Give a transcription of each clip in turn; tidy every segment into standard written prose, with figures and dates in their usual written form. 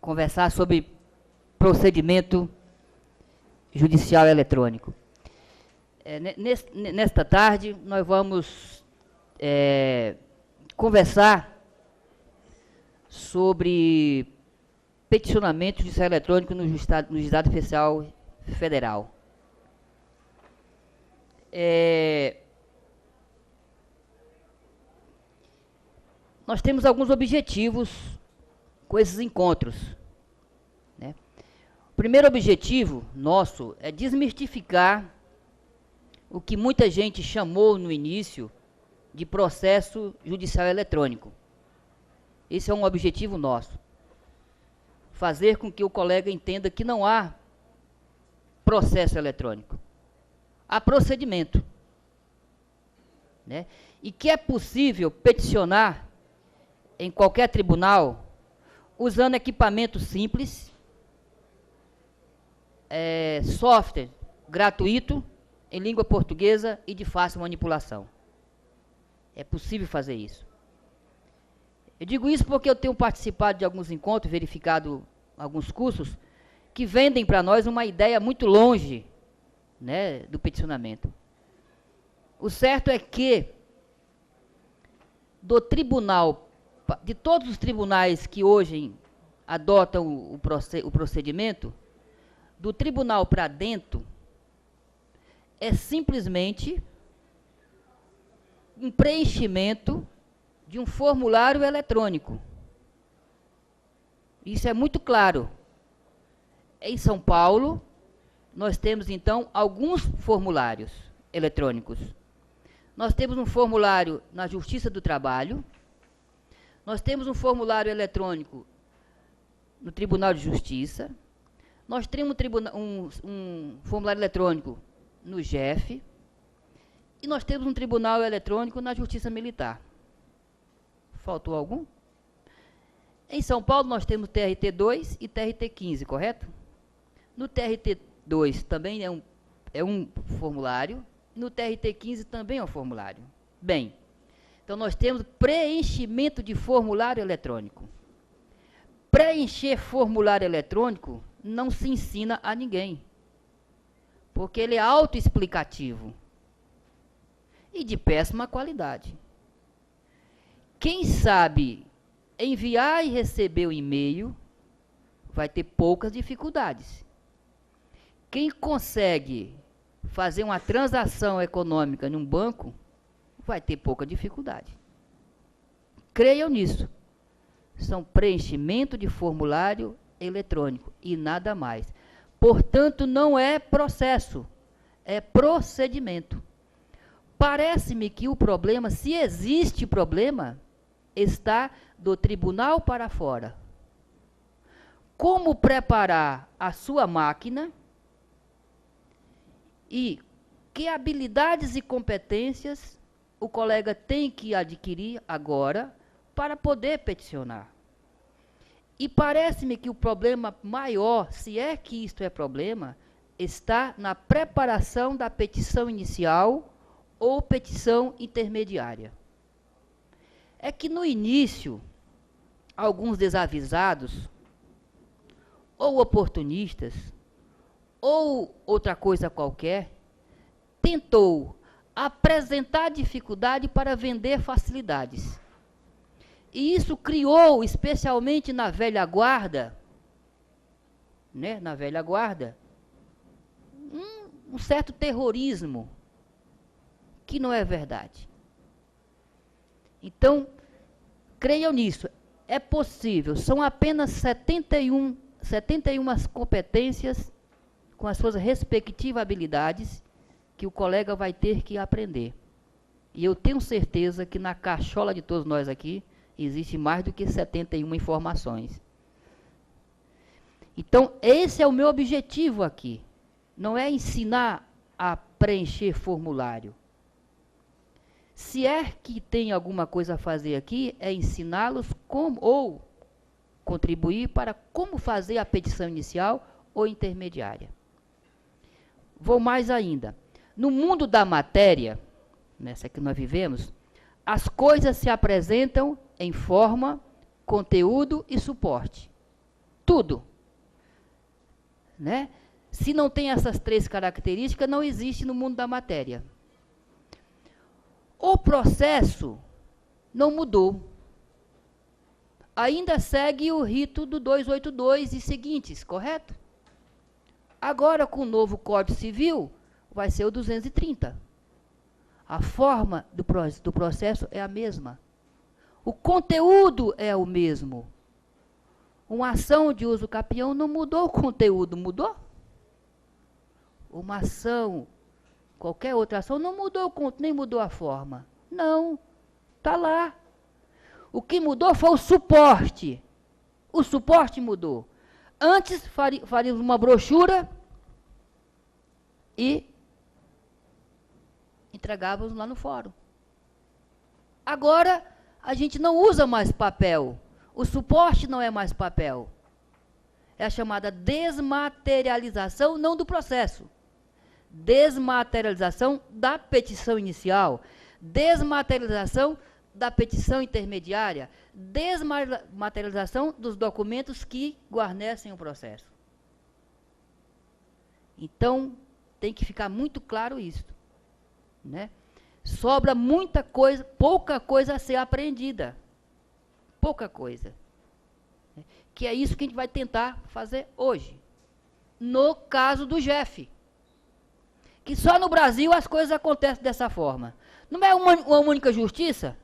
conversar sobre procedimento judicial eletrônico. Nesta tarde, nós vamos conversar sobre peticionamento judicial eletrônico no Juizado Especial Federal. Nós temos alguns objetivos com esses encontros, né? O primeiro objetivo nosso é desmistificar o que muita gente chamou no início de processo judicial eletrônico. Esse é um objetivo nosso. Fazer com que o colega entenda que não há processo eletrônico. Há procedimento, né? E que é possível peticionar em qualquer tribunal usando equipamento simples, software gratuito, em língua portuguesa e de fácil manipulação. É possível fazer isso. Eu digo isso porque eu tenho participado de alguns encontros, verificado alguns cursos, que vendem para nós uma ideia muito longe, né, do peticionamento. O certo é que do tribunal, de todos os tribunais que hoje adotam o procedimento, do tribunal para dentro, é simplesmente um preenchimento de um formulário eletrônico. Isso é muito claro. Em São Paulo, nós temos, então, alguns formulários eletrônicos. Nós temos um formulário na Justiça do Trabalho, nós temos um formulário eletrônico no Tribunal de Justiça, nós temos um formulário eletrônico no JEF, e nós temos um tribunal eletrônico na Justiça Militar. Faltou algum? Em São Paulo nós temos TRT2 e TRT15, correto? No TRT2 também é um formulário, no TRT15 também é um formulário. Bem, então nós temos preenchimento de formulário eletrônico. Preencher formulário eletrônico não se ensina a ninguém, porque ele é autoexplicativo e de péssima qualidade. Quem sabe enviar e receber o e-mail vai ter poucas dificuldades. Quem consegue fazer uma transação econômica num banco vai ter pouca dificuldade. Creiam nisso. São preenchimento de formulário eletrônico e nada mais. Portanto, não é processo, é procedimento. Parece-me que o problema, se existe problema, está do tribunal para fora. Como preparar a sua máquina e que habilidades e competências o colega tem que adquirir agora para poder peticionar. E parece-me que o problema maior, se é que isto é problema, está na preparação da petição inicial ou petição intermediária. É que no início, alguns desavisados, ou oportunistas, ou outra coisa qualquer, tentou apresentar dificuldade para vender facilidades. E isso criou, especialmente na velha guarda, né, na velha guarda, um certo terrorismo, que não é verdade. Então, creiam nisso, é possível, são apenas 71 competências com as suas respectivas habilidades que o colega vai ter que aprender. E eu tenho certeza que na cachola de todos nós aqui, existe mais do que 71 informações. Então, esse é o meu objetivo aqui. Não é ensinar a preencher formulário. Se é que tem alguma coisa a fazer aqui, é ensiná-los como, ou contribuir para como fazer a petição inicial ou intermediária. Vou mais ainda. No mundo da matéria, nessa que nós vivemos, as coisas se apresentam em forma, conteúdo e suporte. Tudo. Né? Se não tem essas 3 características, não existe no mundo da matéria. O processo não mudou. Ainda segue o rito do 282 e seguintes, correto? Agora, com o novo Código Civil, vai ser o 230. A forma do processo é a mesma. O conteúdo é o mesmo. Uma ação de uso capião não mudou o conteúdo, mudou? Uma ação, qualquer outra ação, não mudou o conteúdo, nem mudou a forma. Não, está lá. O que mudou foi o suporte. O suporte mudou. Antes faríamos uma brochura e entregávamos lá no fórum. Agora, a gente não usa mais papel. O suporte não é mais papel. É a chamada desmaterialização, não do processo. Desmaterialização da petição inicial. Desmaterialização da petição intermediária. Desmaterialização dos documentos que guarnecem o processo. Então, tem que ficar muito claro isso. Né? Sobra muita coisa, pouca coisa a ser aprendida. Pouca coisa. Que é isso que a gente vai tentar fazer hoje. No caso do GEF. Que só no Brasil as coisas acontecem dessa forma. Não é uma única justiça?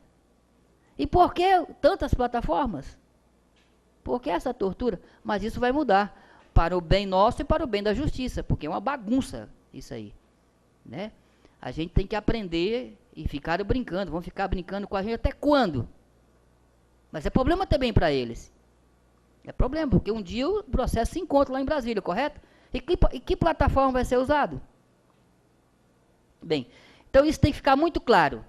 E por que tantas plataformas? Por que essa tortura? Mas isso vai mudar. Para o bem nosso e para o bem da justiça. Porque é uma bagunça isso aí. Né? A gente tem que aprender e ficar brincando. Vão ficar brincando com a gente até quando? Mas é problema também para eles. É problema, porque um dia o processo se encontra lá em Brasília, correto? E que plataforma vai ser usado? Bem, então isso tem que ficar muito claro.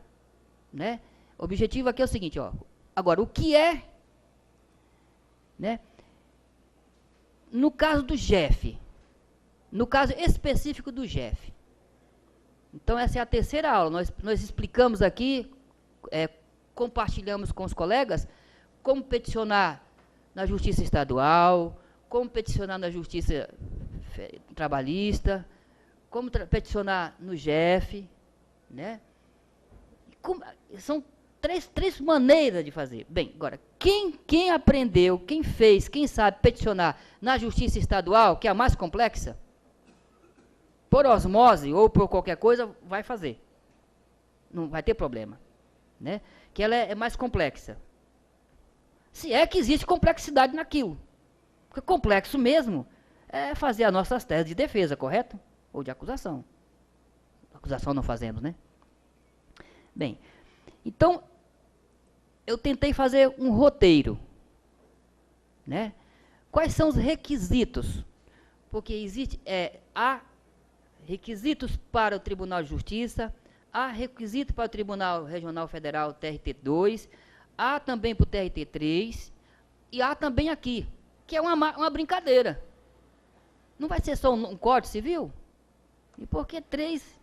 Né? O objetivo aqui é o seguinte, ó. Agora, o que é, né? No caso do GEF, no caso específico do GEF. Então, essa é a terceira aula. Nós explicamos aqui, compartilhamos com os colegas, como peticionar na Justiça Estadual, como peticionar na Justiça Trabalhista, como peticionar no GEF, né? São três maneiras de fazer. Bem, agora, quem aprendeu, quem fez, quem sabe peticionar na Justiça Estadual, que é a mais complexa, por osmose ou por qualquer coisa, vai fazer. Não vai ter problema. Né? Que ela é mais complexa. Se é que existe complexidade naquilo. Porque complexo mesmo é fazer as nossas teses de defesa, correto? Ou de acusação. Acusação não fazemos, né? Bem, então, eu tentei fazer um roteiro. Né? Quais são os requisitos? Porque há requisitos para o Tribunal de Justiça, há requisito para o Tribunal Regional Federal, TRT2, há também para o TRT3, e há também aqui, que é uma brincadeira. Não vai ser só um Código Civil? E por que 3?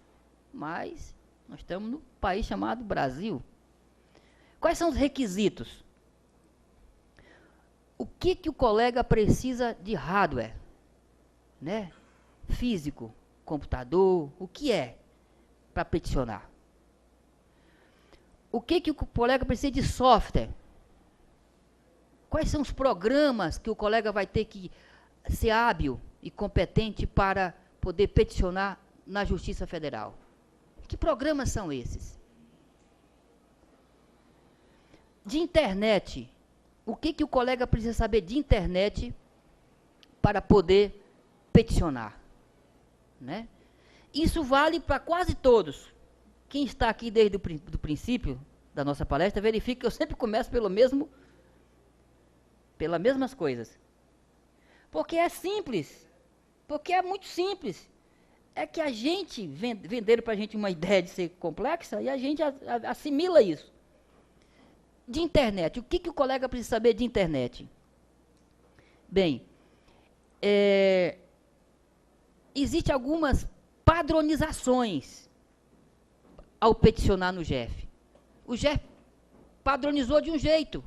Mas nós estamos num país chamado Brasil. Quais são os requisitos? O que o colega precisa de hardware? Né? Físico, computador, o que é para peticionar? O que o colega precisa de software? Quais são os programas que o colega vai ter que ser hábil e competente para poder peticionar na Justiça Federal? Que programas são esses? De internet, o que o colega precisa saber de internet para poder peticionar? Né? Isso vale para quase todos. Quem está aqui desde o princípio da nossa palestra, verifique que eu sempre começo pelas mesmas coisas. Porque é simples. Porque é muito simples. É que a gente, venderam para a gente uma ideia de ser complexa, e a gente assimila isso. De internet. O que o colega precisa saber de internet? Bem, existem algumas padronizações ao peticionar no GEF. O GEF padronizou de um jeito.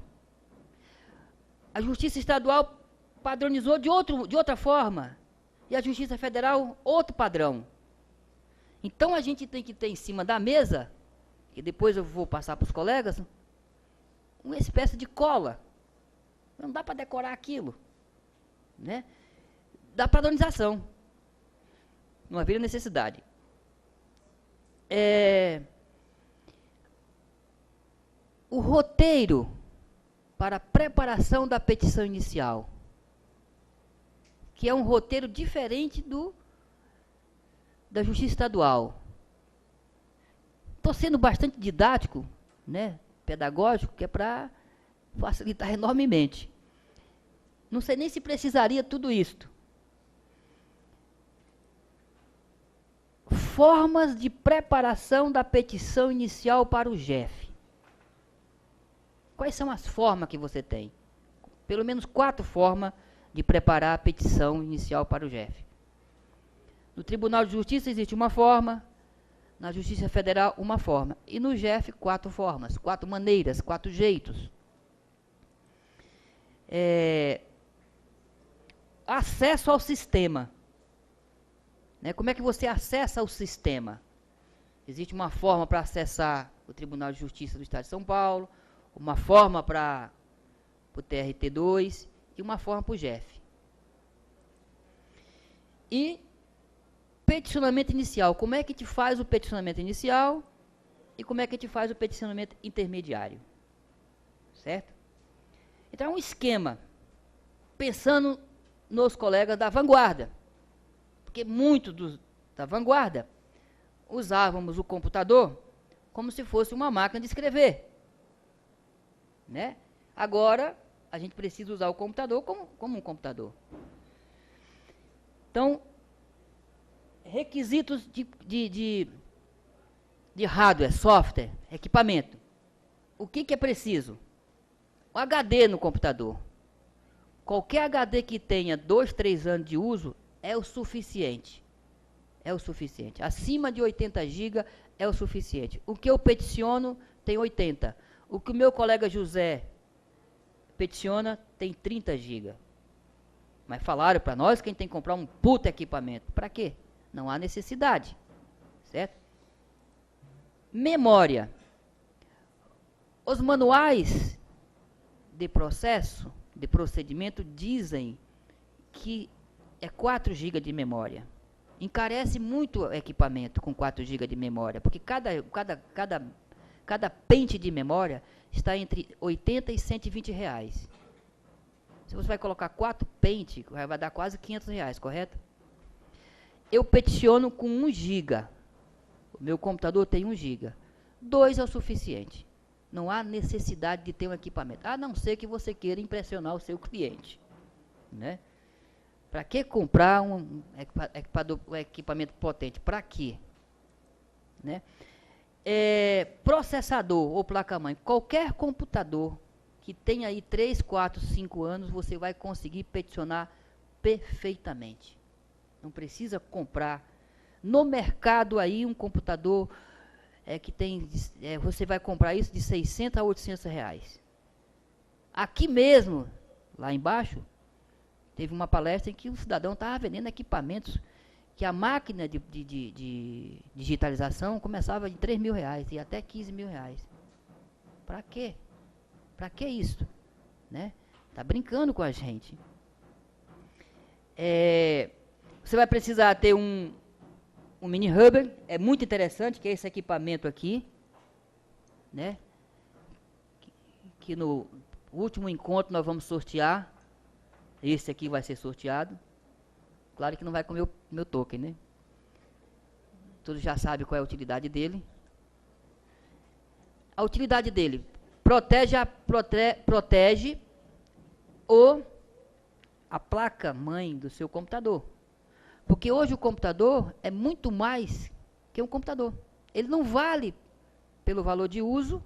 A Justiça Estadual padronizou de outra forma. E a Justiça Federal, outro padrão. Então, a gente tem que ter em cima da mesa, e depois eu vou passar para os colegas, uma espécie de cola. Não dá para decorar aquilo, né? Da padronização. Não havia necessidade. O roteiro para a preparação da petição inicial, que é um roteiro diferente da Justiça Estadual. Estou sendo bastante didático, né, pedagógico, que é para facilitar enormemente. Não sei nem se precisaria tudo isto. Formas de preparação da petição inicial para o JEF. Quais são as formas que você tem? Pelo menos 4 formas de preparar a petição inicial para o JEF. No Tribunal de Justiça existe uma forma, na Justiça Federal uma forma, e no JEF 4 formas, 4 maneiras, 4 jeitos. Acesso ao sistema. Né? Como é que você acessa o sistema? Existe uma forma para acessar o Tribunal de Justiça do Estado de São Paulo, uma forma para o TRT2 e uma forma para o JEF. E peticionamento inicial. Como é que te faz o peticionamento inicial e como é que te faz o peticionamento intermediário? Certo? Então, é um esquema, pensando nos colegas da vanguarda, porque muitos da vanguarda usávamos o computador como se fosse uma máquina de escrever. Né? Agora, a gente precisa usar o computador como um computador. Então, requisitos de hardware, software, equipamento. O que é preciso? O HD no computador. Qualquer HD que tenha 2, 3 anos de uso é o suficiente. É o suficiente. Acima de 80 GB é o suficiente. O que eu peticiono tem 80. O que o meu colega José peticiona tem 30 GB. Mas falaram para nós que a gente tem que comprar um puta equipamento. Para quê? Não há necessidade. Certo? Memória. Os manuais de processo, de procedimento, dizem que é 4 GB de memória. Encarece muito o equipamento com 4 GB de memória, porque cada pente de memória está entre 80 e 120 reais. Se você vai colocar 4 pentes, vai dar quase 500 reais, correto? Eu peticiono com 1 GB. O meu computador tem 1 GB. 2 é o suficiente. Não há necessidade de ter um equipamento, a não ser que você queira impressionar o seu cliente. Né? Para que comprar um equipamento potente? Para quê? Né? Processador ou placa-mãe. Qualquer computador que tenha aí 3, 4, 5 anos, você vai conseguir peticionar perfeitamente. Não precisa comprar no mercado aí um computador que tem, você vai comprar isso de 600 a 800 reais. Aqui mesmo, lá embaixo, teve uma palestra em que o cidadão estava vendendo equipamentos que a máquina de digitalização começava de 3 mil reais e até 15 mil reais. Para quê? Para que isso? Né? Tá brincando com a gente. Você vai precisar ter um mini hubber, é muito interessante, que é esse equipamento aqui, né? Que no último encontro nós vamos sortear. Esse aqui vai ser sorteado. Claro que não vai comer o meu token, né? Todos já sabem qual é a utilidade dele. A utilidade dele protege a placa-mãe do seu computador. Porque hoje o computador é muito mais que um computador. Ele não vale pelo valor de uso,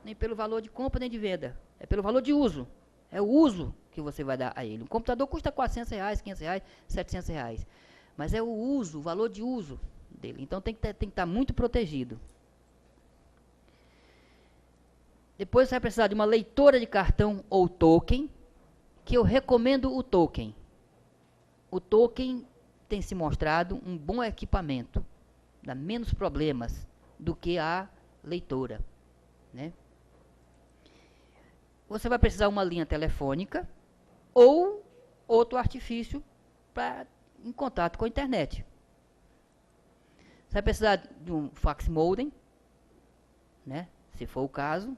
nem pelo valor de compra, nem de venda. É pelo valor de uso. É o uso que você vai dar a ele. Um computador custa 400 reais, 500 reais, 700 reais. Mas é o uso, o valor de uso dele. Então tem que estar muito protegido. Depois você vai precisar de uma leitora de cartão ou token, que eu recomendo o token. O token tem se mostrado um bom equipamento, dá menos problemas do que a leitora, né? Você vai precisar uma linha telefônica ou outro artifício para em contato com a internet. Você vai precisar de um fax modem, né? Se for o caso.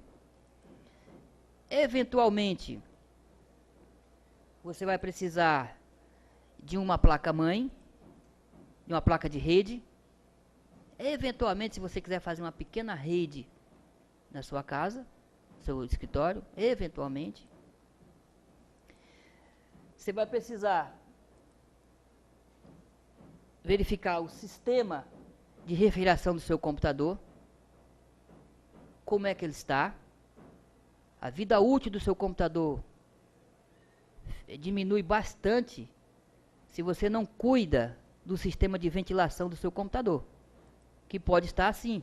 Eventualmente, você vai precisar de uma placa-mãe, de uma placa de rede. Eventualmente, se você quiser fazer uma pequena rede na sua casa, seu escritório, eventualmente, você vai precisar verificar o sistema de refrigeração do seu computador, como é que ele está. A vida útil do seu computador diminui bastante se você não cuida do sistema de ventilação do seu computador, que pode estar assim,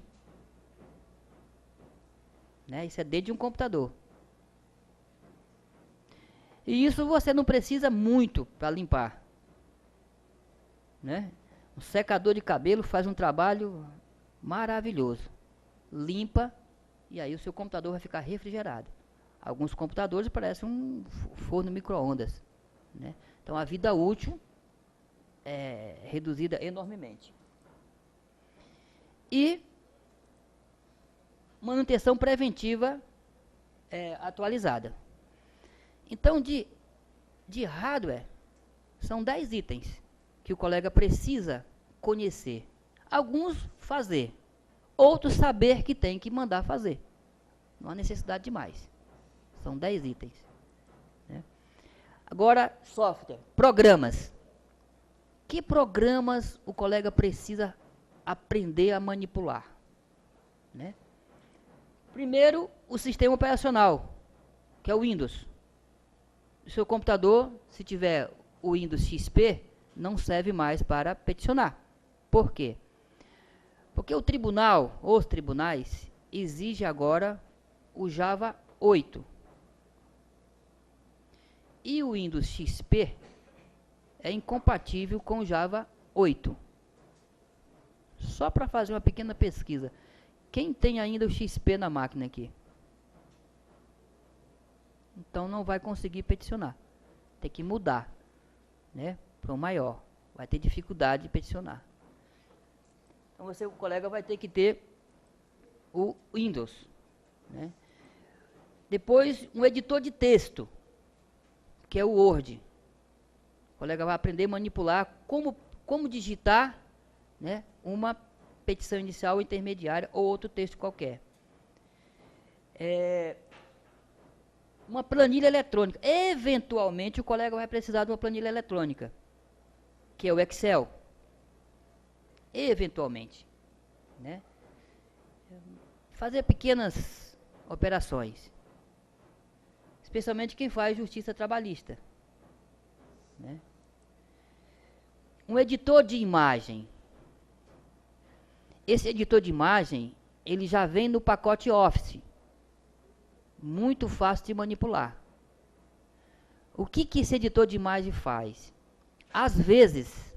né? Isso é dentro de um computador. E isso você não precisa muito para limpar, né? Um secador de cabelo faz um trabalho maravilhoso. Limpa e aí o seu computador vai ficar refrigerado. Alguns computadores parecem um forno micro-ondas, né? Então a vida útil é reduzida enormemente. E manutenção preventiva atualizada. Então de hardware são 10 itens que o colega precisa conhecer. Alguns fazer, outros saber que tem que mandar fazer. Não há necessidade de mais. São 10 itens, né? Agora, software, programas. Que programas o colega precisa aprender a manipular, né? Primeiro, o sistema operacional, que é o Windows. O seu computador, se tiver o Windows XP, não serve mais para peticionar. Por quê? Porque o tribunal, os tribunais, exigem agora o Java 8. E o Windows XP é incompatível com o Java 8. Só para fazer uma pequena pesquisa. Quem tem ainda o XP na máquina aqui? Então não vai conseguir peticionar. Tem que mudar, né, para o maior. Vai ter dificuldade de peticionar. Então você, o colega, vai ter que ter o Windows, né? Depois, um editor de texto, que é o Word. O colega vai aprender a manipular como digitar, né, uma petição inicial ou intermediária ou outro texto qualquer. Uma planilha eletrônica. Eventualmente, o colega vai precisar de uma planilha eletrônica, que é o Excel. Eventualmente, né? Fazer pequenas operações. Especialmente quem faz justiça trabalhista, né? Um editor de imagem. Esse editor de imagem, ele já vem no pacote Office. Muito fácil de manipular. O que esse editor de imagem faz? Às vezes,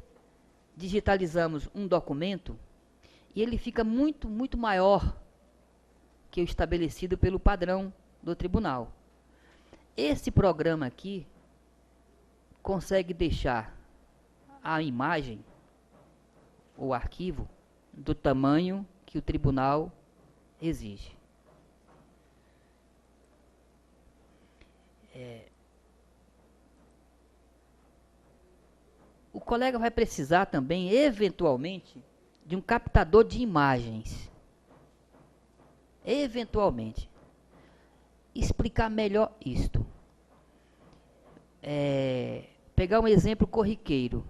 digitalizamos um documento e ele fica muito, muito maior que o estabelecido pelo padrão do tribunal. Esse programa aqui consegue deixar a imagem, o arquivo, do tamanho que o tribunal exige. O colega vai precisar também, eventualmente, de um captador de imagens. Eventualmente. Explicar melhor isto. Pegar um exemplo corriqueiro.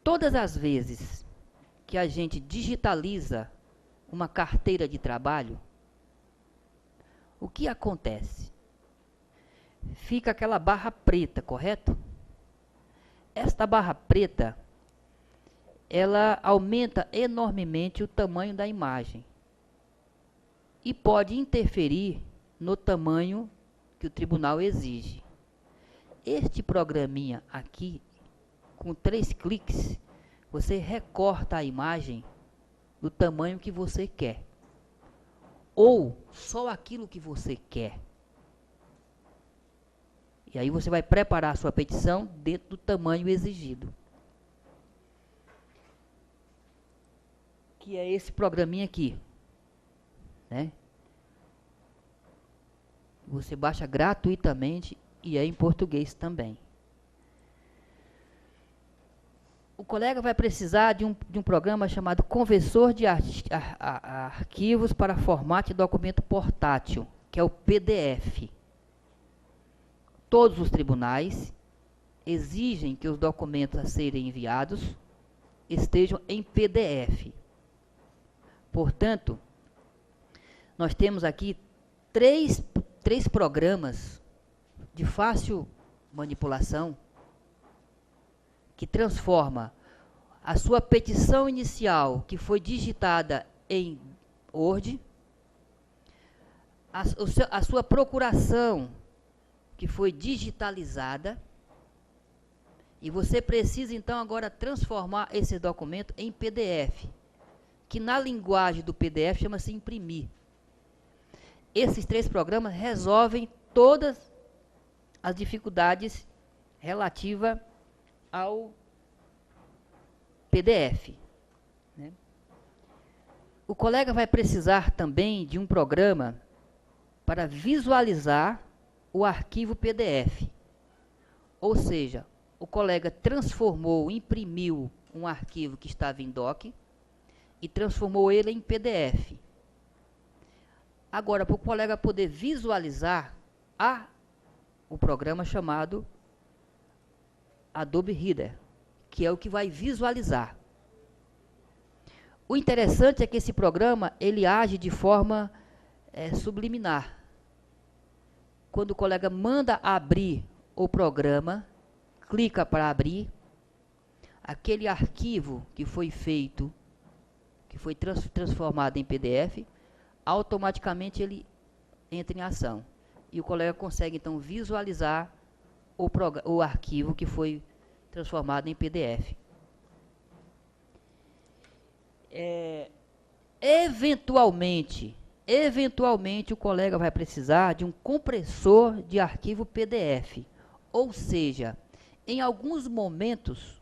Todas as vezes que a gente digitaliza uma carteira de trabalho, o que acontece? Fica aquela barra preta, correto? Esta barra preta, ela aumenta enormemente o tamanho da imagem e pode interferir no tamanho que o tribunal exige. este programinha aqui, com 3 cliques, você recorta a imagem do tamanho que você quer. Ou só aquilo que você quer. E aí você vai preparar a sua petição dentro do tamanho exigido. Que é esse programinha aqui, né? Você baixa gratuitamente e é em português também. O colega vai precisar de um programa chamado Conversor de Arquivos para Formato de Documento Portátil, que é o PDF. Todos os tribunais exigem que os documentos a serem enviados estejam em PDF. Portanto, nós temos aqui três programas de fácil manipulação que transforma a sua petição inicial, que foi digitada em Word, a sua procuração, que foi digitalizada, e você precisa então agora transformar esse documento em PDF, que na linguagem do PDF chama-se imprimir. Esses 3 programas resolvem todas as dificuldades relativas ao PDF, né? O colega vai precisar também de um programa para visualizar o arquivo PDF. Ou seja, o colega imprimiu um arquivo que estava em doc e transformou ele em PDF. Agora, para o colega poder visualizar, há o programa chamado Adobe Reader, que é o que vai visualizar. O interessante é que esse programa, ele age de forma subliminar. Quando o colega manda abrir o programa, clica para abrir, aquele arquivo que foi feito, que foi transformado em PDF, automaticamente ele entra em ação. E o colega consegue, então, visualizar o arquivo que foi transformado em PDF. Eventualmente, o colega vai precisar de um compressor de arquivo PDF. Ou seja, em alguns momentos,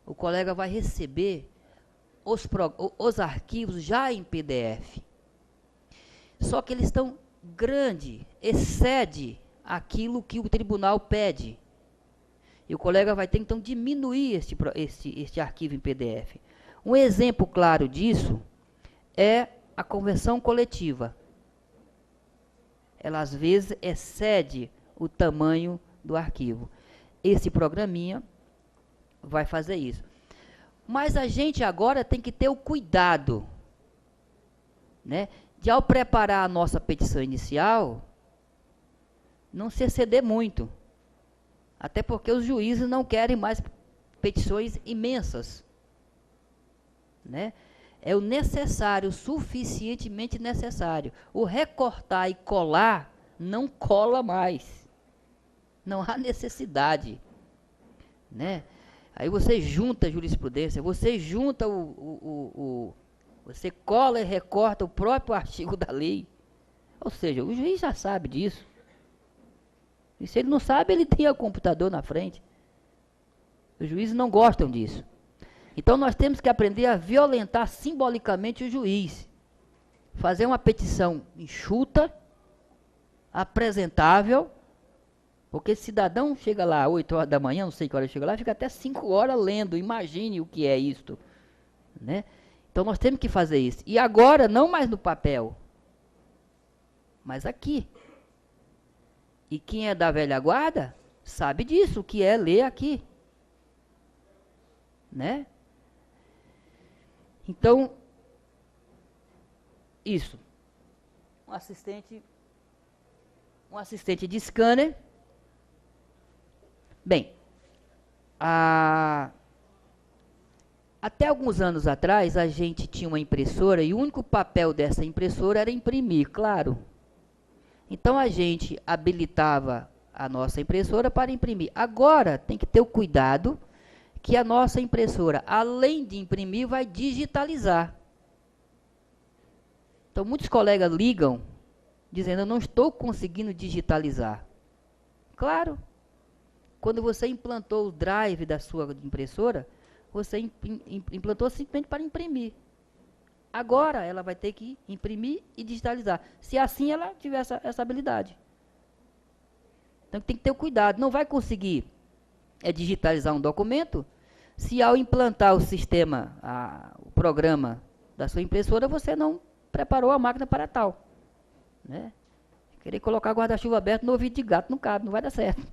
o colega vai receber os arquivos já em PDF. Só que eles estão grandes, excede aquilo que o tribunal pede. E o colega vai ter, então, diminuir este arquivo em PDF. Um exemplo claro disso é a convenção coletiva. Ela, às vezes, excede o tamanho do arquivo. Esse programinha vai fazer isso. Mas a gente agora tem que ter o cuidado, né, de, ao preparar a nossa petição inicial, não se exceder muito. Até porque os juízes não querem mais petições imensas, né? É o necessário, o suficientemente necessário. O recortar e colar não cola mais. Não há necessidade, né? Aí você junta a jurisprudência, você junta você cola e recorta o próprio artigo da lei. Ou seja, o juiz já sabe disso. E se ele não sabe, ele tem o computador na frente. Os juízes não gostam disso. Então nós temos que aprender a violentar simbolicamente o juiz. Fazer uma petição enxuta, apresentável, porque esse cidadão chega lá às 8 horas da manhã, não sei que hora chega lá, fica até 5 horas lendo. Imagine o que é isto, né? Então nós temos que fazer isso. E agora, não mais no papel, mas aqui. E quem é da velha guarda sabe disso, o que é ler aqui, né? Então, isso. Um assistente de scanner. Bem, até alguns anos atrás, a gente tinha uma impressora e o único papel dessa impressora era imprimir, claro. Então, a gente habilitava a nossa impressora para imprimir. Agora, tem que ter o cuidado que a nossa impressora, além de imprimir, vai digitalizar. Então, muitos colegas ligam, dizendo, eu não estou conseguindo digitalizar. Claro, quando você implantou o drive da sua impressora, você implantou simplesmente para imprimir. Agora, ela vai ter que imprimir e digitalizar, se assim ela tiver essa habilidade. Então, tem que ter o cuidado. Não vai conseguir digitalizar um documento se ao implantar o sistema, o programa da sua impressora, você não preparou a máquina para tal. Né? Querer colocar guarda-chuva aberto no ouvido de gato não cabe, não vai dar certo.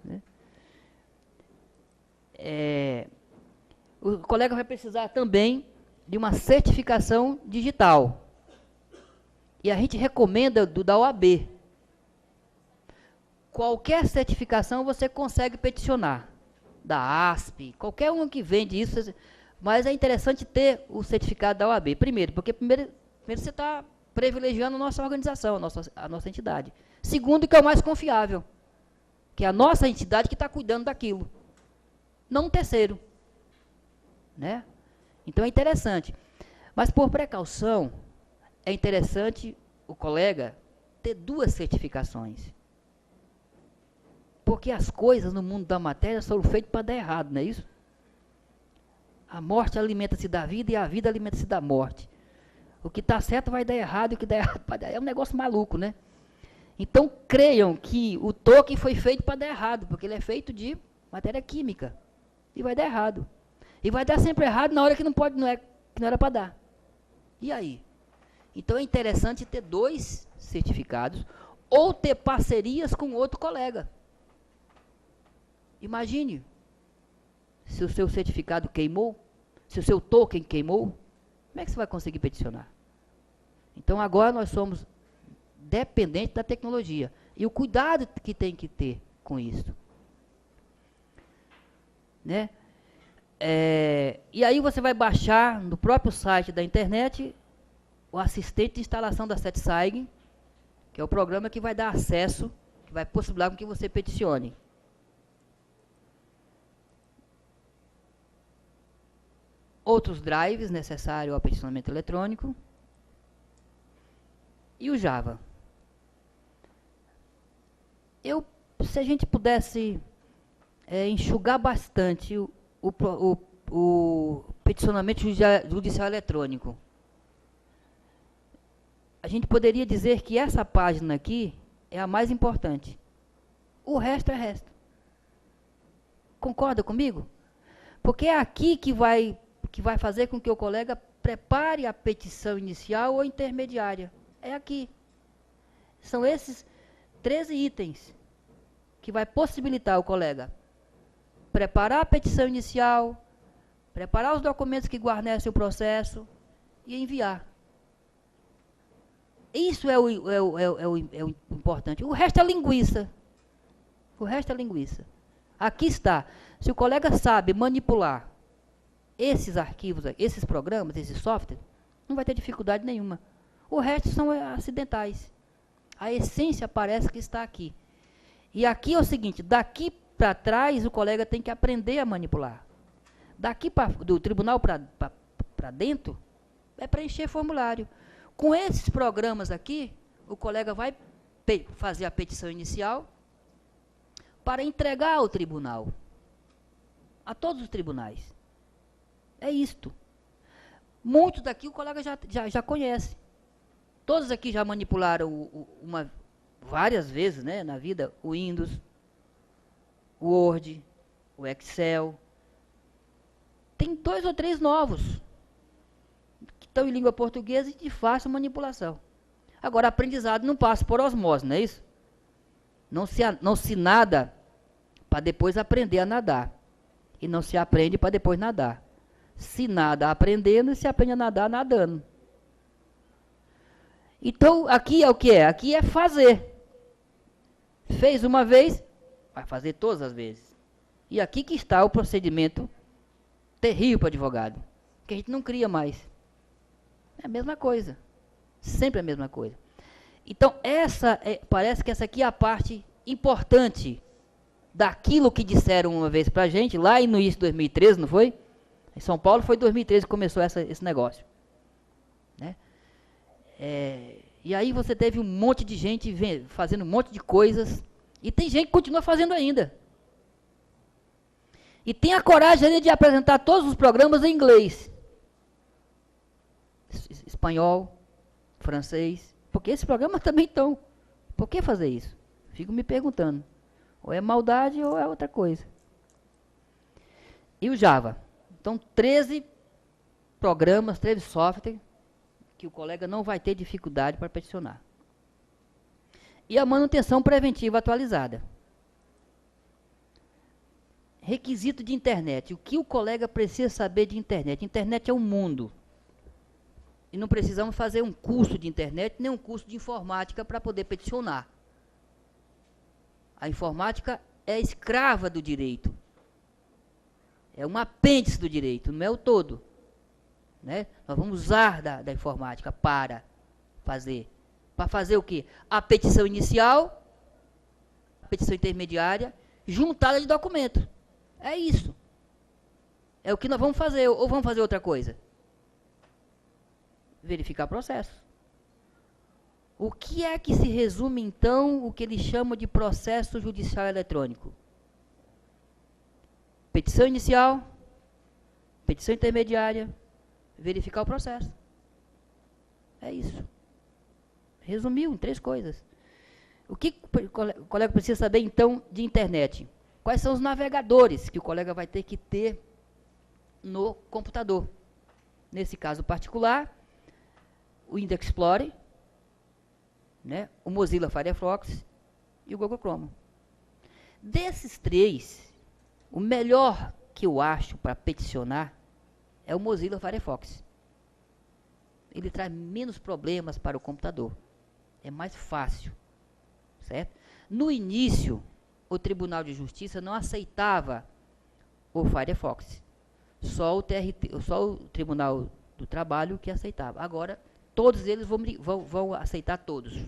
Né? O colega vai precisar também de uma certificação digital. E a gente recomenda da OAB. Qualquer certificação você consegue peticionar. Da ASP, qualquer um que vende isso. Mas é interessante ter o certificado da OAB. Primeiro, porque primeiro você está privilegiando a nossa organização, a nossa entidade. Segundo, que é o mais confiável, que é a nossa entidade que está cuidando daquilo. Não um terceiro. Né? Então é interessante. Mas por precaução, é interessante o colega ter 2 certificações. Porque as coisas no mundo da matéria são feitas para dar errado, não é isso? A morte alimenta-se da vida e a vida alimenta-se da morte. O que está certo vai dar errado e o que dá errado vai dar... É um negócio maluco, né? Então, creiam que o token foi feito para dar errado, porque ele é feito de matéria química. E vai dar errado. E vai dar sempre errado na hora que não era para dar. E aí? Então, é interessante ter 2 certificados ou ter parcerias com outro colega. Imagine, se o seu certificado queimou, se o seu token queimou, como é que você vai conseguir peticionar? Então, agora nós somos dependentes da tecnologia. E o cuidado que tem que ter com isso. Né? E aí você vai baixar no próprio site da internet o assistente de instalação da SETSAIG, que é o programa que vai dar acesso, que vai possibilitar que você peticione. Outros drives necessários ao peticionamento eletrônico. E o Java. Se a gente pudesse enxugar bastante o peticionamento judicial eletrônico, a gente poderia dizer que essa página aqui é a mais importante. O resto é resto. Concorda comigo? Porque é aqui que vai fazer com que o colega prepare a petição inicial ou intermediária. É aqui. São esses 13 itens que vai possibilitar o colega preparar a petição inicial, preparar os documentos que guarnecem o processo e enviar. Isso é o importante. O resto é linguiça. O resto é linguiça. Aqui está. Se o colega sabe manipular esses arquivos, esses programas, esses softwares, não vai ter dificuldade nenhuma. O resto são acidentais. A essência parece que está aqui. E aqui é o seguinte, daqui para trás o colega tem que aprender a manipular. Daqui do tribunal para dentro, é preencher formulário. Com esses programas aqui, o colega vai fazer a petição inicial para entregar ao tribunal. A todos os tribunais. É isto. Muitos daqui o colega já conhece. Todos aqui já manipularam várias vezes, né, na vida, o Windows, o Word, o Excel. Tem 2 ou 3 novos, que estão em língua portuguesa e de fácil manipulação. Agora, aprendizado não passa por osmose, não é isso? Não se nada para depois aprender a nadar. E não se aprende para depois nadar. Se nada aprendendo, se aprende a nadar nadando. Então, aqui é o que é? Aqui é fazer. Fez uma vez, vai fazer todas as vezes. E aqui que está o procedimento terrível para o advogado, que a gente não cria mais. É a mesma coisa. Sempre a mesma coisa. Então, parece que essa aqui é a parte importante daquilo que disseram uma vez para a gente, lá no início de 2013, não foi? Em São Paulo foi 2013 que começou esse negócio. Né? E aí você teve um monte de gente fazendo um monte de coisas, e tem gente que continua fazendo ainda. E tem a coragem de apresentar todos os programas em inglês. Espanhol, francês, porque esses programas também estão. Por que fazer isso? Fico me perguntando. Ou é maldade ou é outra coisa. E o Java? Então, 13 programas, 13 softwares que o colega não vai ter dificuldade para peticionar. E a manutenção preventiva atualizada. Requisito de internet. O que o colega precisa saber de internet? Internet é um mundo. E não precisamos fazer um curso de internet, nem um curso de informática para poder peticionar. A informática é escrava do direito. É um apêndice do direito, não é o todo. Né? Nós vamos usar da informática para fazer. Para fazer o quê? A petição inicial, a petição intermediária, juntada de documento. É isso. É o que nós vamos fazer, ou vamos fazer outra coisa? Verificar processo. O que é que se resume, então, o que eles chamam de processo judicial eletrônico? Petição inicial, petição intermediária, verificar o processo. É isso. Resumiu em 3 coisas. O que o colega precisa saber, então, de internet? Quais são os navegadores que o colega vai ter que ter no computador? Nesse caso particular, o Internet Explorer, né, o Mozilla Firefox e o Google Chrome. Desses 3, o melhor que eu acho para peticionar é o Mozilla Firefox. Ele traz menos problemas para o computador. É mais fácil. Certo? No início, o Tribunal de Justiça não aceitava o Firefox. Só o Tribunal do Trabalho que aceitava. Agora, todos eles vão aceitar todos.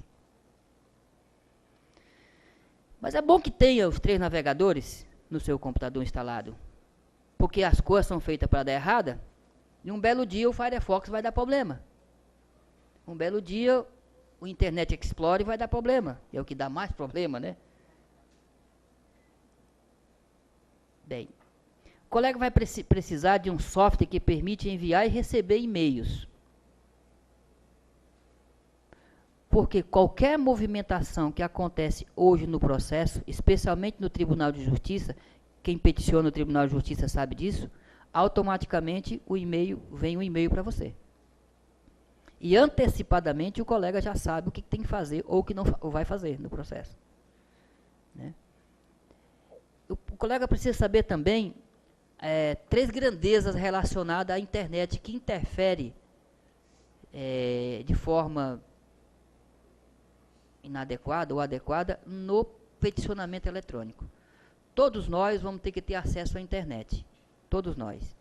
Mas é bom que tenha os 3 navegadores no seu computador instalado. Porque as coisas são feitas para dar errada, e um belo dia o Firefox vai dar problema. Um belo dia o Internet Explorer vai dar problema. É o que dá mais problema, né? Bem, o colega vai precisar de um software que permite enviar e receber e-mails. Porque qualquer movimentação que acontece hoje no processo, especialmente no Tribunal de Justiça, quem peticiona o Tribunal de Justiça sabe disso, automaticamente vem um e-mail para você. E antecipadamente o colega já sabe o que tem que fazer ou o que não vai fazer no processo. Né? O colega precisa saber também 3 grandezas relacionadas à internet que interfere de forma inadequada ou adequada no peticionamento eletrônico. Todos nós vamos ter que ter acesso à internet. Todos nós.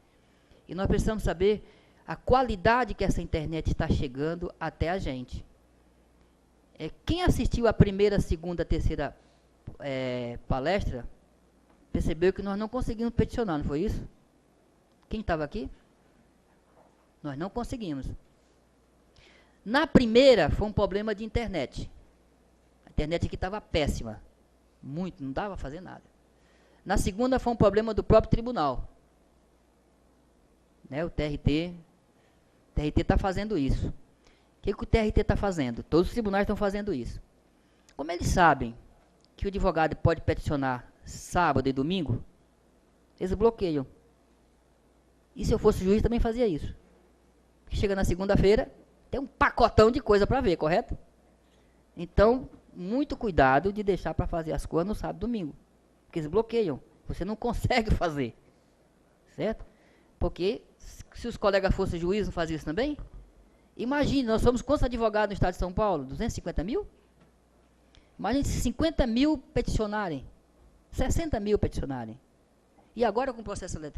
E nós precisamos saber a qualidade que essa internet está chegando até a gente. Quem assistiu a primeira, segunda, terceira palestra, percebeu que nós não conseguimos peticionar, não foi isso? Quem estava aqui? Nós não conseguimos. Na primeira, foi um problema de internet. A internet aqui estava péssima. Muito, não dava para fazer nada. Na segunda, foi um problema do próprio tribunal. Né, o TRT está fazendo isso. O que o TRT está fazendo? Todos os tribunais estão fazendo isso. Como eles sabem que o advogado pode peticionar sábado e domingo, eles bloqueiam. E se eu fosse juiz, também fazia isso. Chega na segunda-feira, tem um pacotão de coisa para ver, correto? Então, muito cuidado de deixar para fazer as coisas no sábado e domingo. Porque eles bloqueiam. Você não consegue fazer. Certo? Porque se os colegas fossem juízes, não faziam isso também? Imagine, nós somos quantos advogados no estado de São Paulo? 250 mil? Imagine se 50 mil peticionarem, 60 mil peticionarem. E agora com o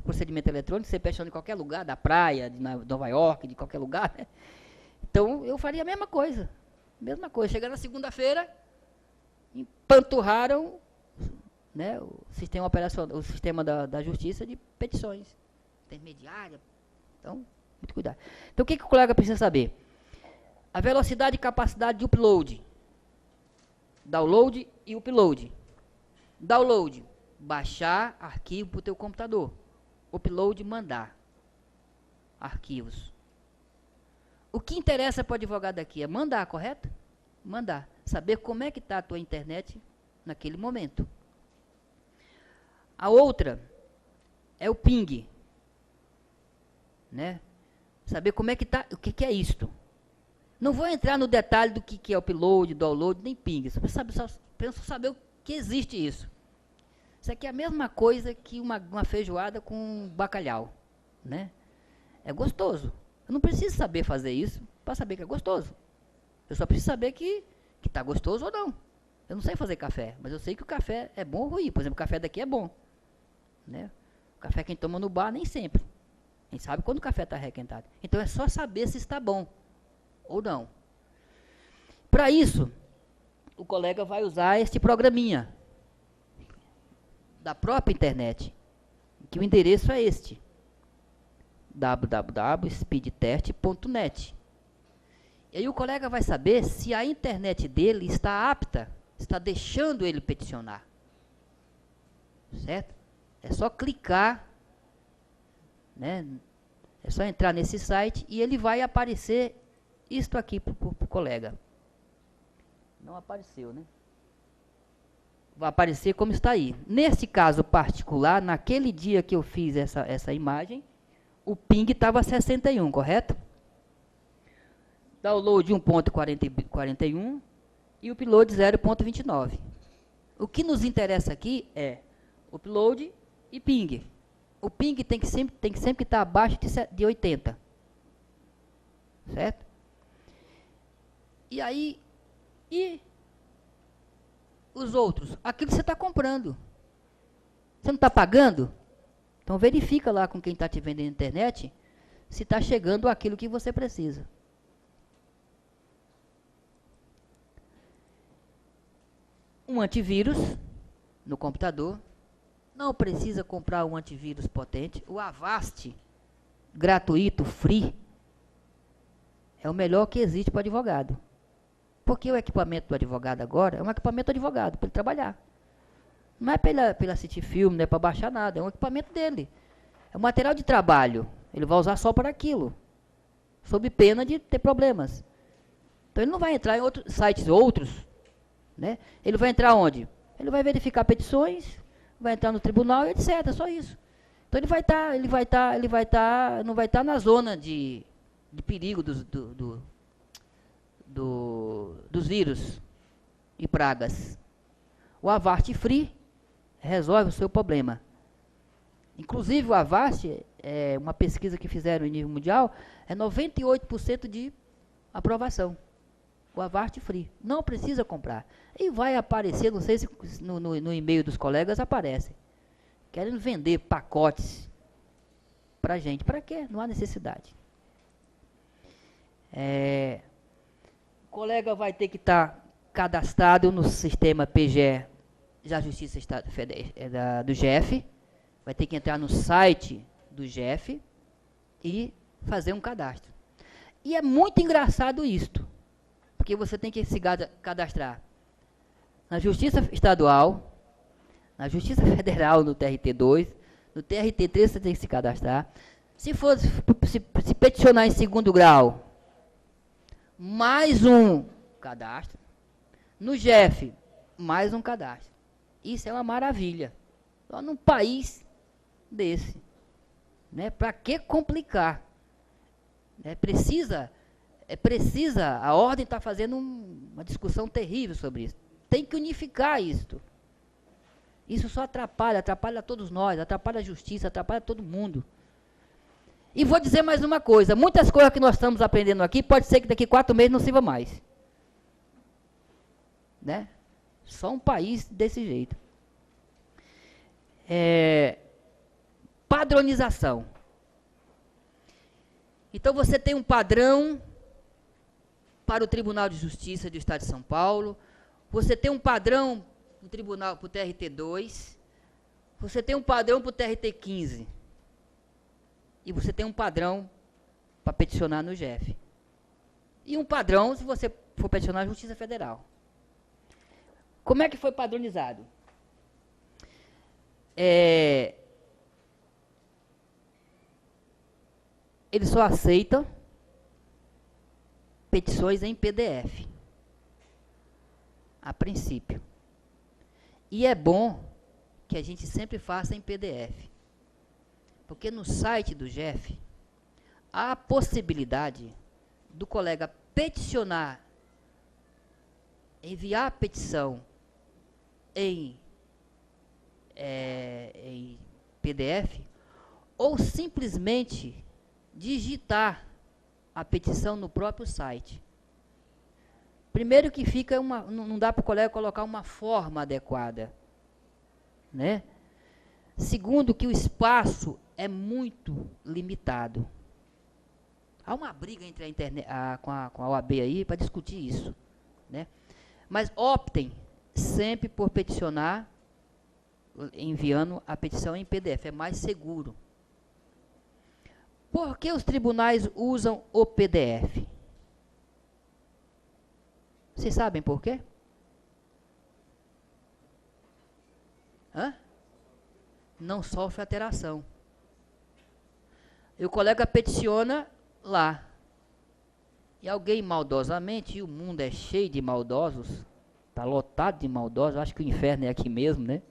procedimento eletrônico, você peticiona em qualquer lugar, da praia, de Nova York, de qualquer lugar, né? Então, eu faria a mesma coisa. Mesma coisa. Chegar na segunda-feira, empanturraram, né, o sistema operacional, o sistema da justiça de petições intermediária. Então, muito cuidado. Então, o que o colega precisa saber? A velocidade e capacidade de upload. Download e upload. Download, baixar arquivo para o teu computador. Upload, mandar arquivos. O que interessa para o advogado aqui é mandar, correto? Mandar. Saber como é que está a tua internet naquele momento. A outra é o ping. Né? Saber como é que está, o que é isto. Não vou entrar no detalhe do que é upload, download, nem ping. Só penso saber o que existe isso. Isso aqui é a mesma coisa que uma feijoada com bacalhau. Né? É gostoso. Eu não preciso saber fazer isso para saber que é gostoso. Eu só preciso saber que está gostoso ou não. Eu não sei fazer café, mas eu sei que o café é bom ou ruim. Por exemplo, o café daqui é bom. Né? O café que a gente toma no bar, nem sempre. A gente sabe quando o café está requentado. Então é só saber se está bom ou não. Para isso, o colega vai usar este programinha da própria internet, que o endereço é este: www.speedtest.net. E aí o colega vai saber se a internet dele está apta, está deixando ele peticionar. Certo? É só clicar, né? É só entrar nesse site e ele vai aparecer isto aqui para o colega. Não apareceu, né? Vai aparecer como está aí. Nesse caso particular, naquele dia que eu fiz essa imagem, o ping estava 61, correto? Download 1.41 e o upload 0.29. O que nos interessa aqui é upload e ping. O ping tem que sempre estar abaixo de 80. Certo? E aí, e os outros? Aquilo que você está comprando. Você não está pagando? Então verifica lá com quem está te vendendo na internet se está chegando aquilo que você precisa. Um antivírus no computador. Não precisa comprar um antivírus potente. O Avast, gratuito, free, é o melhor que existe para o advogado. Porque o equipamento do advogado agora é um equipamento do advogado, para ele trabalhar. Não é para ele assistir filme, não é para baixar nada, é um equipamento dele. É um material de trabalho. Ele vai usar só para aquilo, sob pena de ter problemas. Então ele não vai entrar em outros sites né? Ele vai entrar onde? Ele vai verificar petições, vai entrar no tribunal, etc. Só isso. Então ele não vai estar na zona de perigo dos vírus e pragas. O Avast Free resolve o seu problema. Inclusive o Avast, uma pesquisa que fizeram em nível mundial, é 98% de aprovação. O Avast Free. Não precisa comprar. E vai aparecer, não sei se no e-mail dos colegas aparece. Querendo vender pacotes para a gente. Para quê? Não há necessidade. O colega vai ter que estar cadastrado no sistema PGE da Justiça do GEF. Vai ter que entrar no site do GEF e fazer um cadastro. E é muito engraçado isto. Porque você tem que se cadastrar na Justiça Estadual, na Justiça Federal, no TRT2, no TRT3 você tem que se cadastrar. Se peticionar em segundo grau, mais um cadastro. No GEF, mais um cadastro. Isso é uma maravilha. Só num país desse. Né? Para que complicar? Precisa, a ordem está fazendo uma discussão terrível sobre isso. Tem que unificar isto. Isso só atrapalha todos nós, atrapalha a justiça, atrapalha todo mundo. E vou dizer mais uma coisa, muitas coisas que nós estamos aprendendo aqui, pode ser que daqui 4 meses não sirva mais. Né? Só um país desse jeito. Padronização. Então você tem um padrão para o Tribunal de Justiça do Estado de São Paulo, Você tem um padrão no tribunal para o TRT2, você tem um padrão para o TRT15, e você tem um padrão para peticionar no GEF. E um padrão se você for peticionar na Justiça Federal. Como é que foi padronizado? Ele só aceita petições em PDF, a princípio. E é bom que a gente sempre faça em PDF, porque no site do GEF há a possibilidade do colega peticionar, enviar a petição em PDF, ou simplesmente digitar a petição no próprio site. Primeiro que fica não dá para o colega colocar uma forma adequada, né? Segundo que o espaço é muito limitado. Há uma briga entre a internet, com a OAB aí para discutir isso, né? Mas optem sempre por peticionar enviando a petição em PDF, é mais seguro. Por que os tribunais usam o PDF? Vocês sabem por quê? Hã? Não sofre alteração. E o colega peticiona lá. E alguém maldosamente, e o mundo é cheio de maldosos, está lotado de maldosos, acho que o inferno é aqui mesmo, né?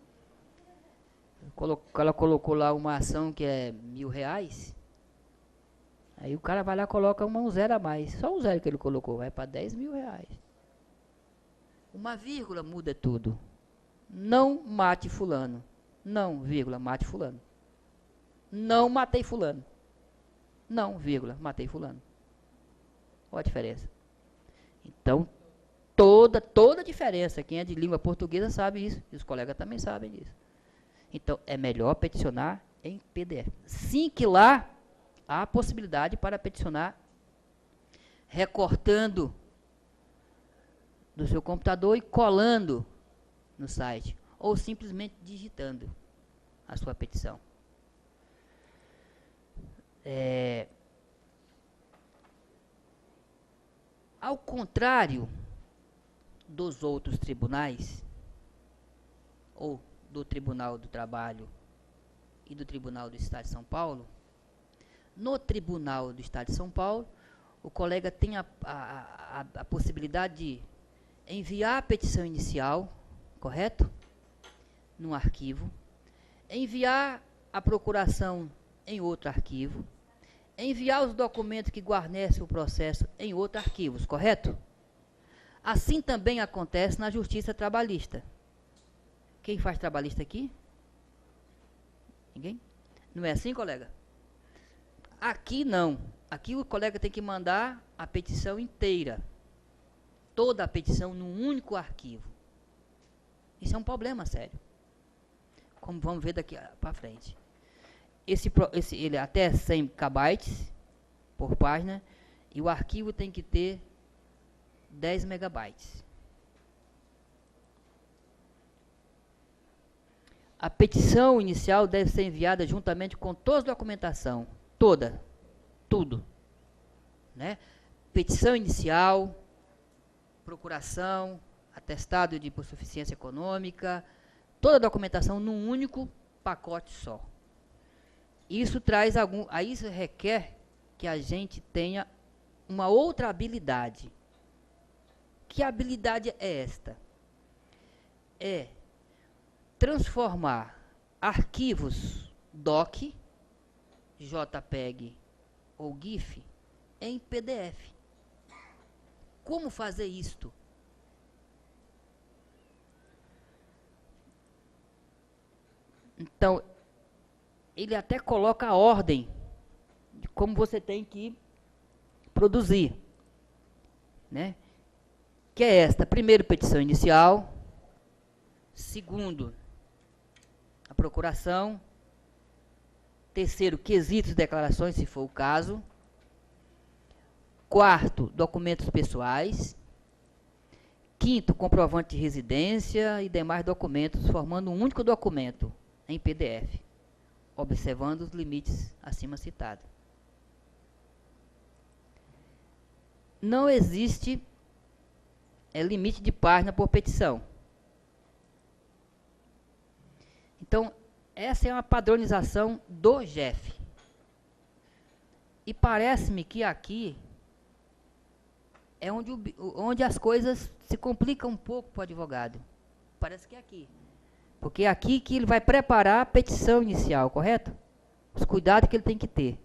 Ela colocou lá uma ação que é R$1.000, aí o cara vai lá e coloca um zero a mais, só um zero que ele colocou, vai para R$10.000. Uma vírgula muda tudo. Não mate fulano. Não, vírgula, mate fulano. Não matei fulano. Não, vírgula, matei fulano. Olha a diferença. Então, toda a diferença. Quem é de língua portuguesa sabe isso. E os colegas também sabem disso. Então, é melhor peticionar em PDF. Sim que lá há a possibilidade para peticionar recortando do seu computador e colando no site. Ou simplesmente digitando a sua petição. Ao contrário dos outros tribunais, ou do Tribunal do Trabalho e do Tribunal do Estado de São Paulo, no Tribunal do Estado de São Paulo, o colega tem a possibilidade de enviar a petição inicial, correto? Num arquivo, enviar a procuração em outro arquivo, enviar os documentos que guarnecem o processo em outros arquivos, correto? Assim também acontece na Justiça Trabalhista. Quem faz trabalhista aqui? Ninguém? Não é assim, colega? Aqui não. Aqui o colega tem que mandar a petição inteira. Toda a petição num único arquivo. Isso é um problema sério. Como vamos ver daqui para frente. Ele é até 100 KB por página, e o arquivo tem que ter 10 MB. A petição inicial deve ser enviada juntamente com toda a documentação, tudo, né? Petição inicial, procuração, atestado de hipossuficiência econômica, toda a documentação num único pacote só. Isso isso requer que a gente tenha uma outra habilidade. Que habilidade é esta? É transformar arquivos DOC, JPEG ou GIF em PDF. Como fazer isto? Então, ele até coloca a ordem de como você tem que produzir, né? Que é esta: primeiro, petição inicial; segundo, a procuração; terceiro, quesitos, declarações, se for o caso; quarto, documentos pessoais; Quinto, comprovante de residência e demais documentos, formando um único documento em PDF, observando os limites acima citados. Não existe limite de página por petição. Então, essa é uma padronização do GEF. E parece-me que aqui é onde as coisas se complicam um pouco para o advogado. Parece que é aqui. Porque é aqui que ele vai preparar a petição inicial, correto? Os cuidados que ele tem que ter.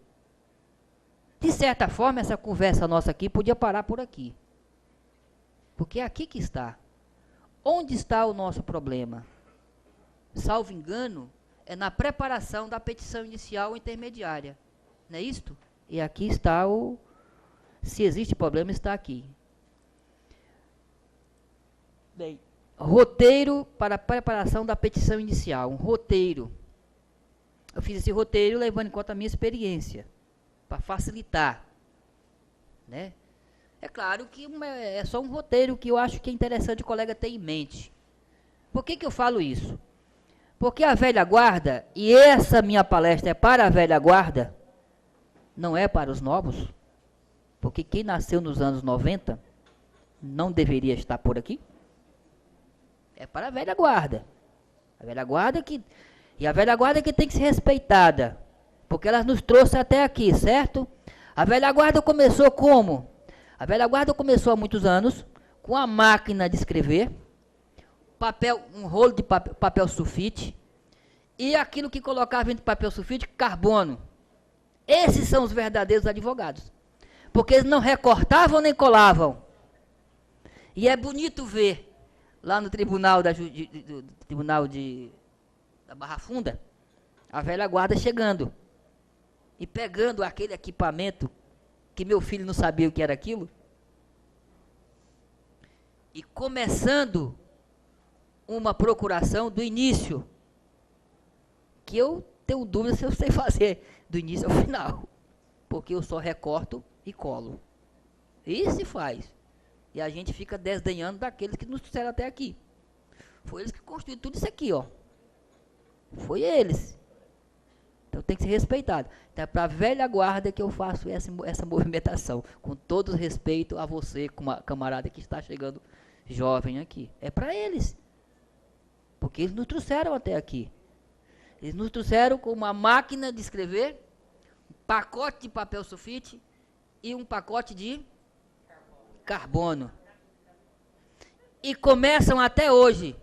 De certa forma, essa conversa nossa aqui podia parar por aqui. Porque é aqui que está. Onde está o nosso problema? Salvo engano, é na preparação da petição inicial ou intermediária. Não é isto? E aqui está o... Se existe problema, está aqui. Bem, roteiro para a preparação da petição inicial. Um roteiro. Eu fiz esse roteiro levando em conta a minha experiência, para facilitar. Né? É claro que é só um roteiro que eu acho que é interessante o colega ter em mente. Por que eu falo isso? Porque a velha guarda, e essa minha palestra é para a velha guarda, não é para os novos, porque quem nasceu nos anos 90 não deveria estar por aqui. É para a velha guarda. A velha guarda que... E a velha guarda que tem que ser respeitada, porque ela nos trouxe até aqui, certo? A velha guarda começou como? A velha guarda começou há muitos anos com a máquina de escrever, um rolo de papel sulfite e aquilo que colocava entre papel sulfite, carbono. Esses são os verdadeiros advogados, porque eles não recortavam nem colavam. E é bonito ver lá no tribunal da Barra Funda, a velha guarda chegando e pegando aquele equipamento que meu filho não sabia o que era aquilo, e começando uma procuração do início, que eu tenho dúvida se eu sei fazer do início ao final, porque eu só recorto e colo. E se faz. E a gente fica desdenhando daqueles que nos trouxeram até aqui. Foi eles que construíram tudo isso aqui, ó. Foi eles. Então tem que ser respeitado. Então é para a velha guarda que eu faço essa movimentação. Com todo respeito a você, camarada que está chegando jovem aqui. É para eles. Porque eles nos trouxeram até aqui. Eles nos trouxeram com uma máquina de escrever, um pacote de papel sulfite e um pacote de carbono. E começam até hoje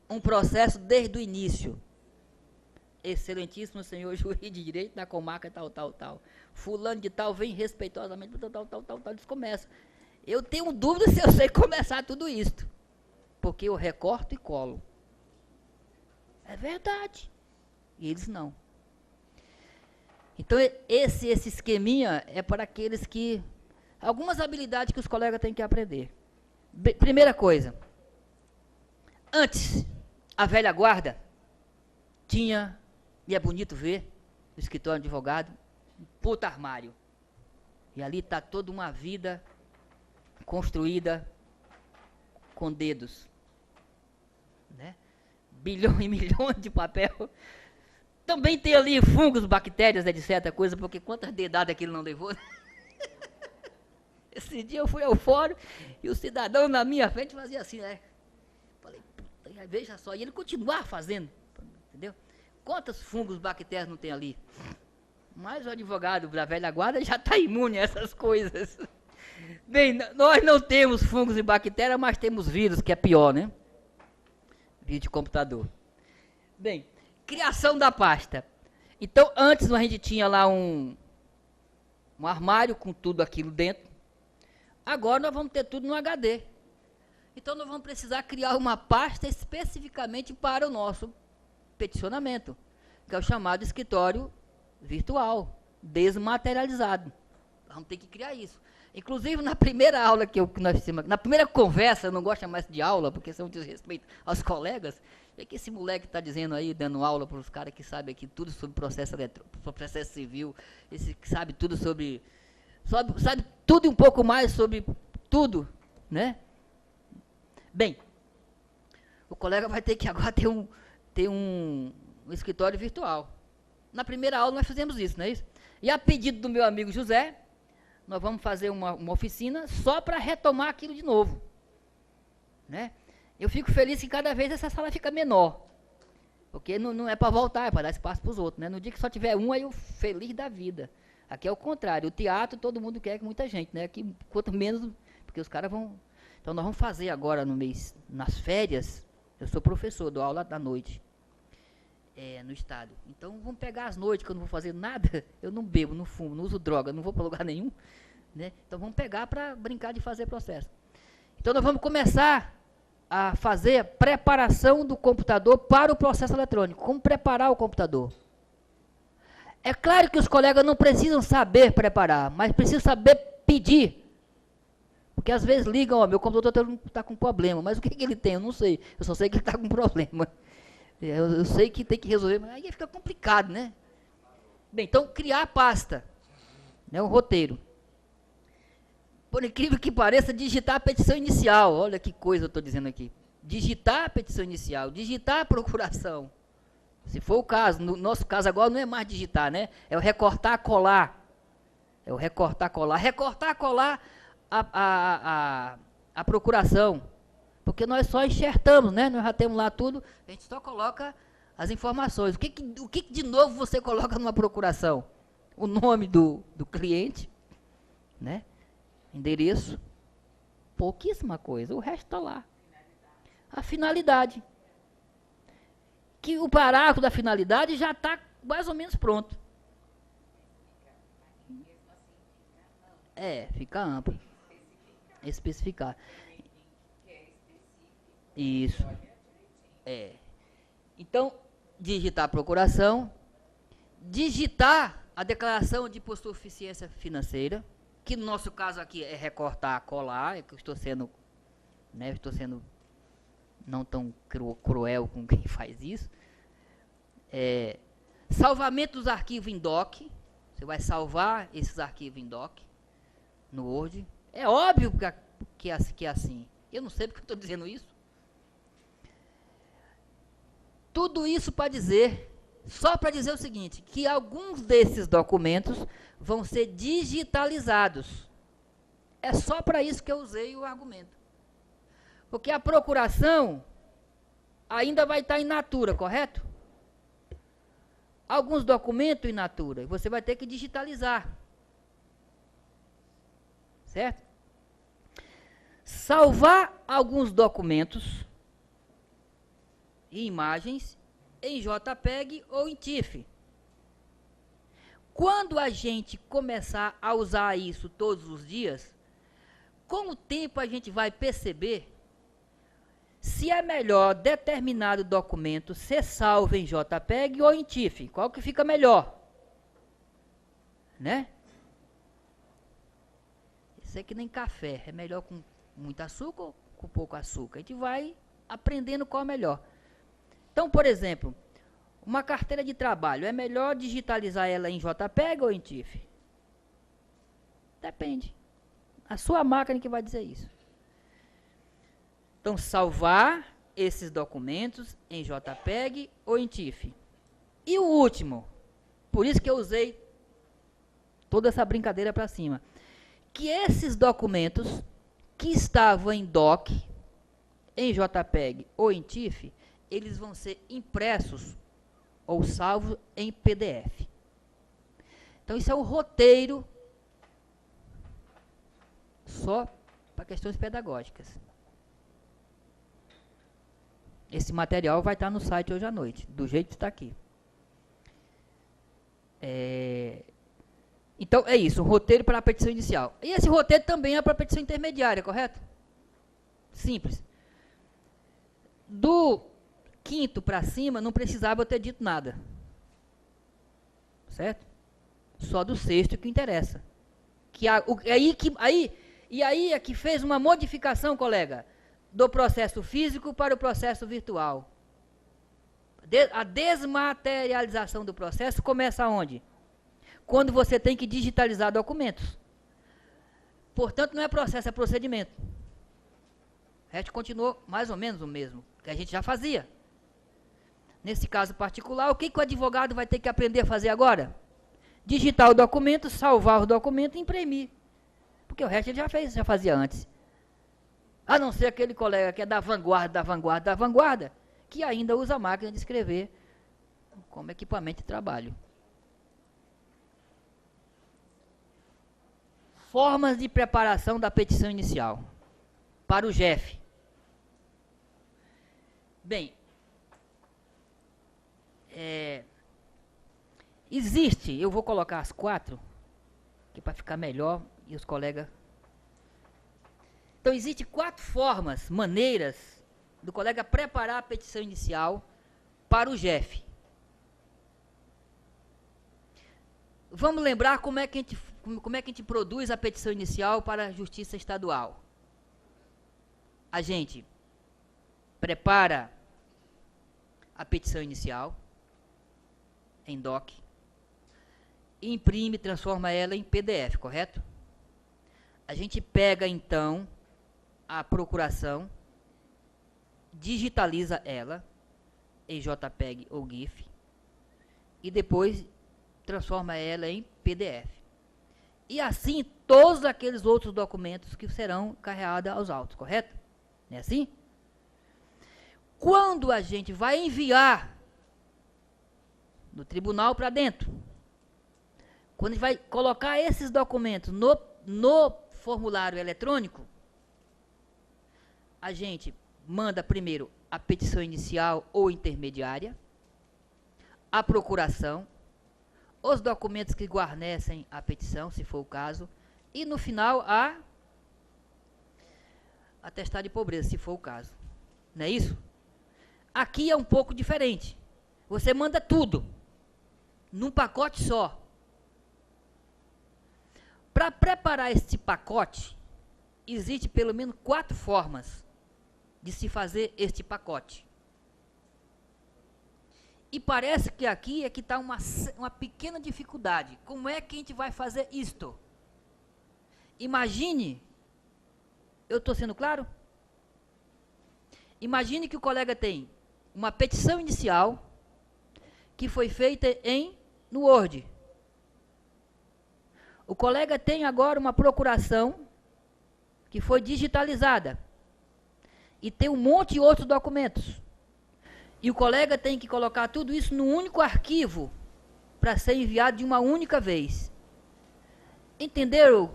um processo desde o início. Excelentíssimo senhor juiz de direito da comarca tal. Fulano de tal vem respeitosamente, tal, eles começam. Eu tenho dúvida se eu sei começar tudo isso. Porque eu recorto e colo. É verdade. E eles não. Então, esse esqueminha é para aqueles que... Algumas habilidades que os colegas têm que aprender. Primeira coisa. Antes, a velha guarda tinha, e é bonito ver, no escritório de advogado, um puta armário. E ali está toda uma vida construída com dedos. Né? Bilhões e milhões de papel. Também tem ali fungos, bactérias, etc. coisa, porque quantas dedadas que ele não levou. Esse dia eu fui ao fórum e o cidadão na minha frente fazia assim, né? Falei, puta, veja só, e ele continuava fazendo, entendeu? Quantos fungos, bactérias não tem ali? Mas o advogado da velha guarda já está imune a essas coisas. Bem, nós não temos fungos e bactérias, mas temos vírus, que é pior, né? Vírus de computador. Bem, criação da pasta. Então, antes a gente tinha lá um armário com tudo aquilo dentro. Agora nós vamos ter tudo no HD. Então nós vamos precisar criar uma pasta especificamente para o nosso peticionamento, que é o chamado escritório virtual, desmaterializado. Vamos ter que criar isso. Inclusive, na primeira aula que nós fizemos, na primeira conversa, eu não gosto mais de aula, porque são desrespeito aos colegas, é que esse moleque está dizendo aí, dando aula para os caras que sabem aqui tudo sobre processo eletrônico, processo civil, esse que sabe tudo sobre... Sabe tudo e um pouco mais sobre tudo, né? Bem, o colega vai ter que agora ter um escritório virtual. Na primeira aula nós fizemos isso, não é isso? E a pedido do meu amigo José, nós vamos fazer uma oficina só para retomar aquilo de novo. Né? Eu fico feliz que cada vez essa sala fica menor. Porque não é para voltar, é para dar espaço para os outros. Né? No dia que só tiver um, aí eu feliz da vida. Aqui é o contrário. O teatro, todo mundo quer que muita gente. Né? Aqui, quanto menos, porque os caras vão... Então, nós vamos fazer agora, nas férias, eu sou professor, dou aula da noite. No estado. Então, vamos pegar as noites, que eu não vou fazer nada. Eu não bebo, não fumo, não uso droga, não vou para lugar nenhum. Né? Então, vamos pegar para brincar de fazer processo. Então, nós vamos começar a fazer a preparação do computador para o processo eletrônico. Como preparar o computador? É claro que os colegas não precisam saber preparar, mas precisam saber pedir. Porque às vezes ligam, ó, meu computador está com problema, mas o que ele tem? Eu não sei. Eu só sei que ele está com problema. Eu sei que tem que resolver, mas aí fica complicado, né? Bem, então, criar a pasta. Né, um roteiro. Por incrível que pareça, digitar a petição inicial. Olha que coisa eu estou dizendo aqui. Digitar a petição inicial, digitar a procuração. Se for o caso, no nosso caso agora não é mais digitar, né? É o recortar, colar. É o recortar, colar. Recortar, colar a procuração. Porque nós só enxertamos, né? Nós já temos lá tudo, a gente só coloca as informações. O que de novo você coloca numa procuração? O nome do cliente, né? Endereço, pouquíssima coisa, o resto está lá. A finalidade. Que o parágrafo da finalidade já está mais ou menos pronto. Fica amplo. Especificar. Isso. Então, digitar a procuração, digitar a declaração de hipossuficiência financeira, que no nosso caso aqui é recortar, colar, é que eu estou sendo, né, não tão cruel com quem faz isso. Salvamento dos arquivos em doc, você vai salvar esses arquivos em doc, no Word. É óbvio que é assim. Eu não sei porque eu estou dizendo isso. Tudo isso para dizer, só para dizer o seguinte, que alguns desses documentos vão ser digitalizados. É só para isso que eu usei o argumento. Porque a procuração ainda vai estar in natura, correto? Alguns documentos in natura, você vai ter que digitalizar. Certo? Salvar alguns documentos e imagens em JPEG ou em TIFF. Quando a gente começar a usar isso todos os dias, com o tempo a gente vai perceber se é melhor determinado documento ser salvo em JPEG ou em TIFF. Qual que fica melhor? Né? Isso é que nem café. É melhor com muito açúcar ou com pouco açúcar? A gente vai aprendendo qual é melhor. Então, por exemplo, uma carteira de trabalho, é melhor digitalizar ela em JPEG ou em TIFF? Depende. A sua máquina que vai dizer isso. Então, salvar esses documentos em JPEG ou em TIFF. E o último, por isso que eu usei toda essa brincadeira para cima, que esses documentos que estavam em doc, em JPEG ou em TIFF, eles vão ser impressos ou salvos em PDF. Então, isso é o roteiro só para questões pedagógicas. Esse material vai estar no site hoje à noite, do jeito que está aqui. Então, é isso, um roteiro para a petição inicial. E esse roteiro também é para a petição intermediária, correto? Simples. Do quinto para cima, não precisava eu ter dito nada. Certo? Só do sexto que interessa. E aí é que fez uma modificação, colega, do processo físico para o processo virtual. A desmaterialização do processo começa onde? Quando você tem que digitalizar documentos. Portanto, não é processo, é procedimento. resto continuou mais ou menos o mesmo, que a gente já fazia. Nesse caso particular, o que o advogado vai ter que aprender a fazer agora? Digitar o documento, salvar o documento e imprimir. Porque o resto ele já fez, já fazia antes. A não ser aquele colega que é da vanguarda, que ainda usa a máquina de escrever como equipamento de trabalho. Formas de preparação da petição inicial para o JEF. Bem, existe, eu vou colocar as 4, que para ficar melhor e os colegas. Então, existem 4 formas, maneiras do colega preparar a petição inicial para o JEF. Vamos lembrar como é que a gente produz a petição inicial para a Justiça Estadual. A gente prepara a petição inicial em doc, imprime, transforma ela em PDF, correto? A gente pega, então, a procuração, digitaliza ela em JPEG ou GIF e depois transforma ela em PDF. E assim, todos aqueles outros documentos que serão carreados aos autos, correto? Não é assim? Quando a gente vai enviar do tribunal para dentro, quando a gente vai colocar esses documentos no formulário eletrônico, a gente manda primeiro a petição inicial ou intermediária, a procuração, os documentos que guarnecem a petição, se for o caso, e no final a atestado de pobreza, se for o caso. Não é isso? Aqui é um pouco diferente. Você manda tudo num pacote só. Para preparar este pacote, existe pelo menos 4 formas de se fazer este pacote. E parece que aqui é que está uma pequena dificuldade. Como é que a gente vai fazer isto? Imagine, eu estou sendo claro? Imagine que o colega tem uma petição inicial que foi feita no Word. O colega tem agora uma procuração que foi digitalizada e tem um monte de outros documentos. E o colega tem que colocar tudo isso num único arquivo para ser enviado de uma única vez. Entenderam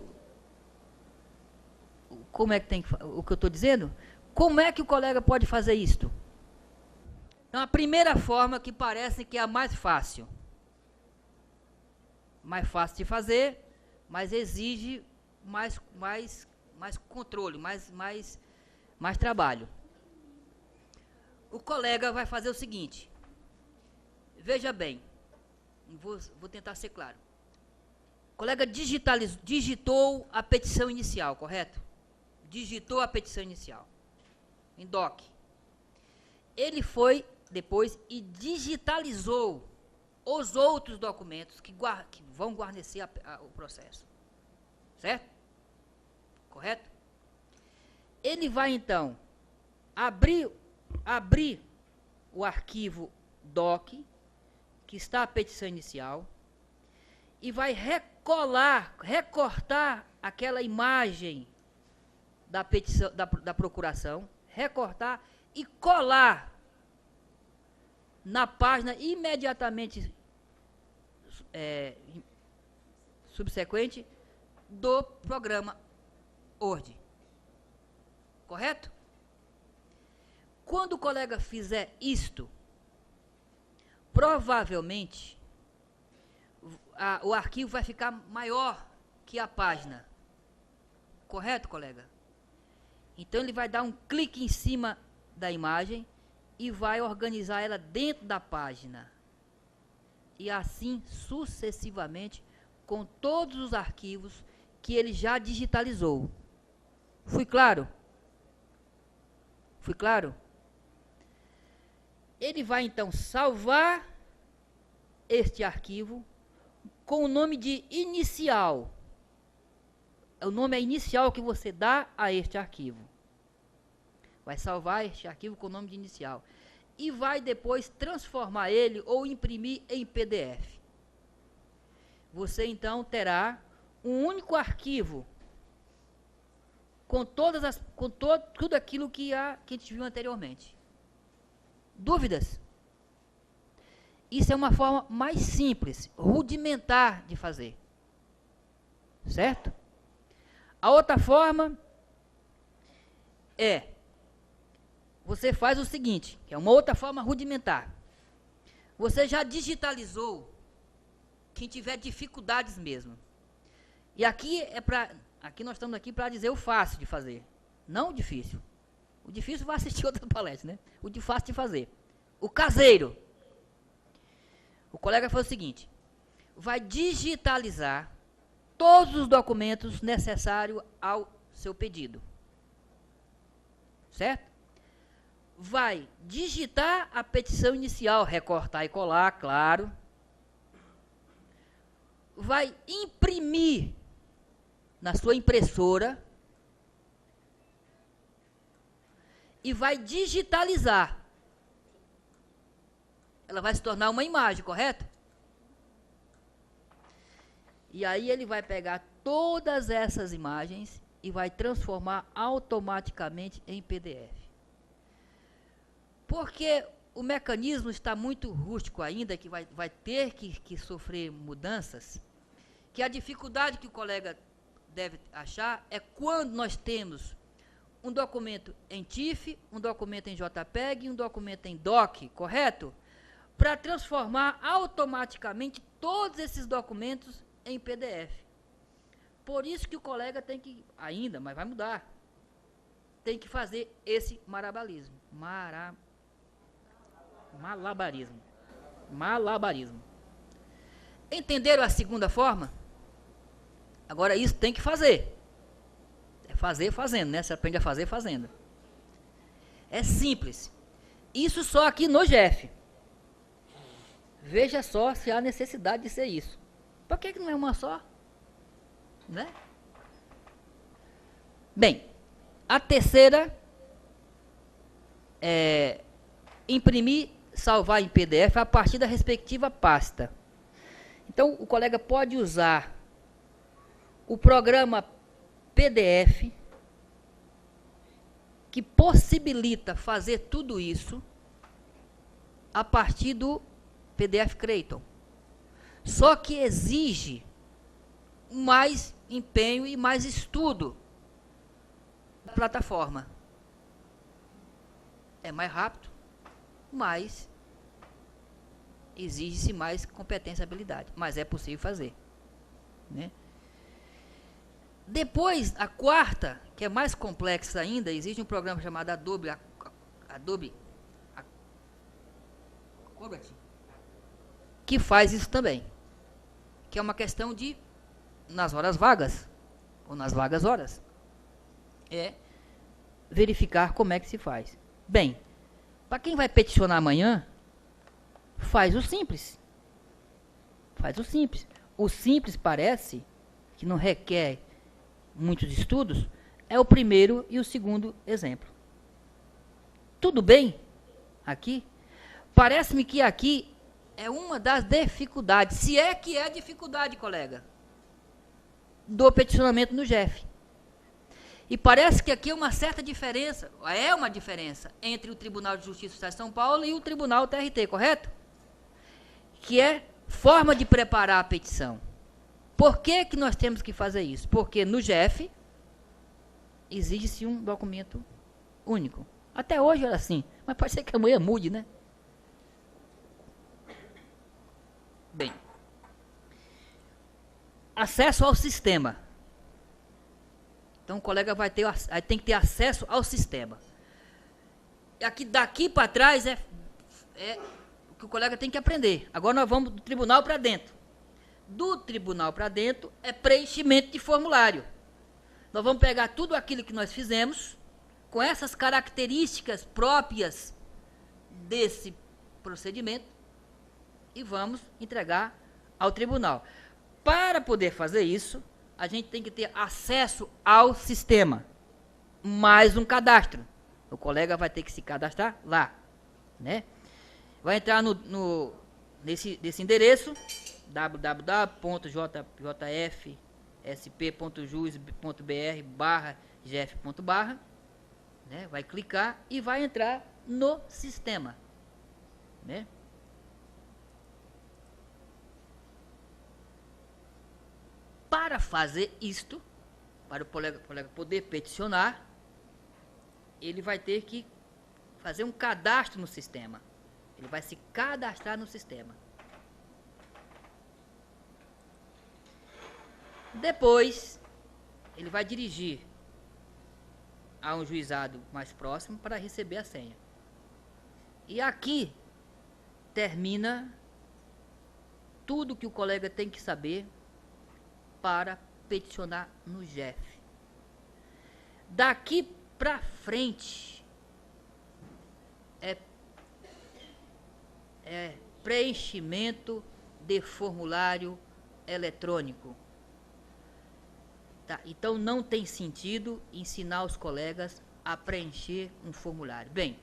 como é que tem o que eu estou dizendo? Como é que o colega pode fazer isto? Então, a primeira forma que parece que é a mais fácil. Mais fácil de fazer, mas exige mais controle, mais trabalho. O colega vai fazer o seguinte. Veja bem, vou tentar ser claro. O colega digitou a petição inicial, correto? Digitou a petição inicial em doc. Ele foi depois e digitalizou os outros documentos que vão guarnecer o processo. Certo? Correto? Ele vai, então, abrir o arquivo doc, que está a petição inicial, e vai recortar aquela imagem da petição, da procuração, recortar e colar na página imediatamente subsequente do programa Word. Correto? Quando o colega fizer isto, provavelmente o arquivo vai ficar maior que a página. Correto, colega? Então ele vai dar um clique em cima da imagem e vai organizar ela dentro da página. E assim sucessivamente com todos os arquivos que ele já digitalizou. Fui claro? Fui claro? Ele vai então salvar este arquivo com o nome de inicial. O nome é inicial que você dá a este arquivo. Vai salvar este arquivo com o nome de inicial. E vai depois transformar ele ou imprimir em PDF. Você então terá um único arquivo com tudo aquilo que a gente viu anteriormente. Dúvidas? Isso é uma forma mais simples, rudimentar de fazer. Certo? A outra forma é, você faz o seguinte, que é uma outra forma rudimentar. Você já digitalizou, quem tiver dificuldades mesmo. E aqui nós estamos aqui para dizer o fácil de fazer, não o difícil. O difícil vai assistir outra palestra, né? O de fácil de fazer. O caseiro. O colega faz o seguinte, vai digitalizar todos os documentos necessários ao seu pedido. Certo? Vai digitar a petição inicial, recortar e colar, claro. Vai imprimir na sua impressora e vai digitalizar. Ela vai se tornar uma imagem, correto? E aí ele vai pegar todas essas imagens e vai transformar automaticamente em PDF. Porque o mecanismo está muito rústico ainda, que vai ter que sofrer mudanças, que a dificuldade que o colega deve achar é quando nós temos um documento em TIFF, um documento em JPEG e um documento em DOC, correto? Para transformar automaticamente todos esses documentos em PDF. Por isso que o colega tem que, ainda, mas vai mudar, tem que fazer esse malabarismo. Malabarismo. Entenderam a segunda forma? Agora isso tem que fazer. É fazer fazendo, né? Você aprende a fazer fazendo. É simples. Isso só aqui no GEF. Veja só se há necessidade de ser isso. Por que não é uma só? Né? Bem, a terceira é imprimir, salvar em PDF a partir da respectiva pasta. Então, o colega pode usar o programa PDF, que possibilita fazer tudo isso a partir do PDF Creaton. Só que exige mais empenho e mais estudo da plataforma. É mais rápido, mas exige-se mais competência e habilidade. Mas é possível fazer. Né? Depois, a quarta, que é mais complexa ainda, existe um programa chamado Adobe Acrobat, que faz isso também. Que é uma questão de, nas horas vagas, ou nas vagas horas, é verificar como é que se faz. Bem, para quem vai peticionar amanhã, faz o simples. Faz o simples. O simples parece que não requer muitos estudos, é o primeiro e o segundo exemplo. Tudo bem? Aqui? Parece-me que aqui é uma das dificuldades, se é que é dificuldade, colega, do peticionamento no GEF. E parece que aqui é uma certa diferença, entre o Tribunal de Justiça do Estado de São Paulo e o Tribunal TRT, correto? Que é forma de preparar a petição. Por que nós temos que fazer isso? Porque no GEF exige-se um documento único. Até hoje era assim, mas pode ser que amanhã mude, né? Bem, acesso ao sistema. Então o colega tem que ter acesso ao sistema. Daqui para trás é o que o colega tem que aprender. Agora nós vamos do tribunal para dentro. Do tribunal para dentro é preenchimento de formulário. Nós vamos pegar tudo aquilo que nós fizemos, com essas características próprias desse procedimento, e vamos entregar ao tribunal. Para poder fazer isso, a gente tem que ter acesso ao sistema, mais um cadastro. O colega vai ter que se cadastrar lá, né? Vai entrar nesse endereço, www.jfsp.jus.br/gf.barra, né? Vai clicar e vai entrar no sistema, né? Para fazer isto, para o colega poder peticionar, ele vai ter que fazer um cadastro no sistema. Ele vai se cadastrar no sistema. Depois, ele vai dirigir a um juizado mais próximo para receber a senha. E aqui termina tudo que o colega tem que saber para peticionar no GEF. Daqui para frente é preenchimento de formulário eletrônico. Tá, então não tem sentido ensinar os colegas a preencher um formulário. Bem,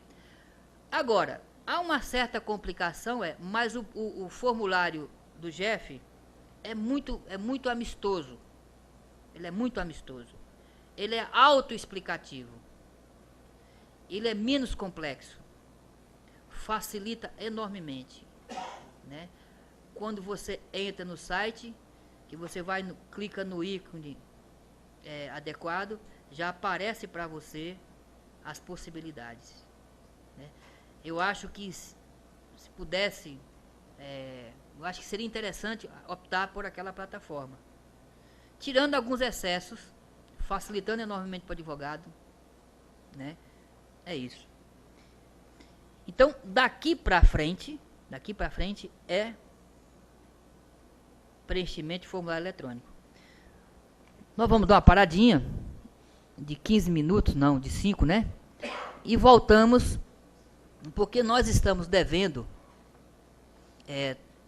agora, há uma certa complicação, mas o formulário do GEF é muito amistoso. Ele é muito amistoso. Ele é autoexplicativo. Ele é menos complexo. Facilita enormemente, né? Quando você entra no site, que você clica no ícone adequado, já aparece para você as possibilidades, né? Eu acho que se pudesse, eu acho que seria interessante optar por aquela plataforma, tirando alguns excessos, facilitando enormemente para o advogado, né? É isso. Então, daqui para frente é preenchimento de formulário eletrônico. Nós vamos dar uma paradinha de 15 minutos, não, de 5, né? E voltamos, porque nós estamos devendo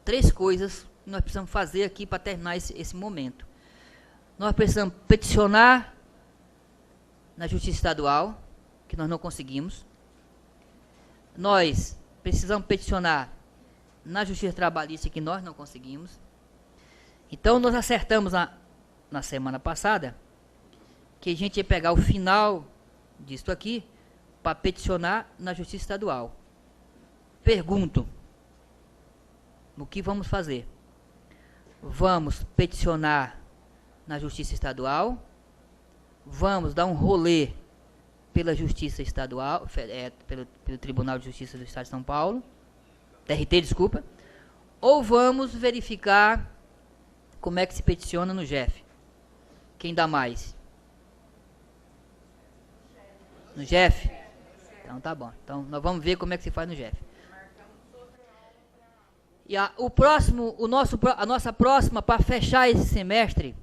3 coisas que nós precisamos fazer aqui para terminar esse momento. Nós precisamos peticionar na Justiça Estadual, que nós não conseguimos. Nós precisamos peticionar na Justiça Trabalhista, que nós não conseguimos. Então, nós acertamos na semana passada que a gente ia pegar o final disto aqui para peticionar na Justiça Estadual. Pergunto, o que vamos fazer? Vamos peticionar na Justiça Estadual, vamos dar um rolê pela Justiça Estadual, pelo Tribunal de Justiça do Estado de São Paulo, TRT, desculpa, ou vamos verificar como é que se peticiona no GEF. Quem dá mais? No GEF? Então tá bom. Então nós vamos ver como é que se faz no GEF. E a nossa próxima, para fechar esse semestre,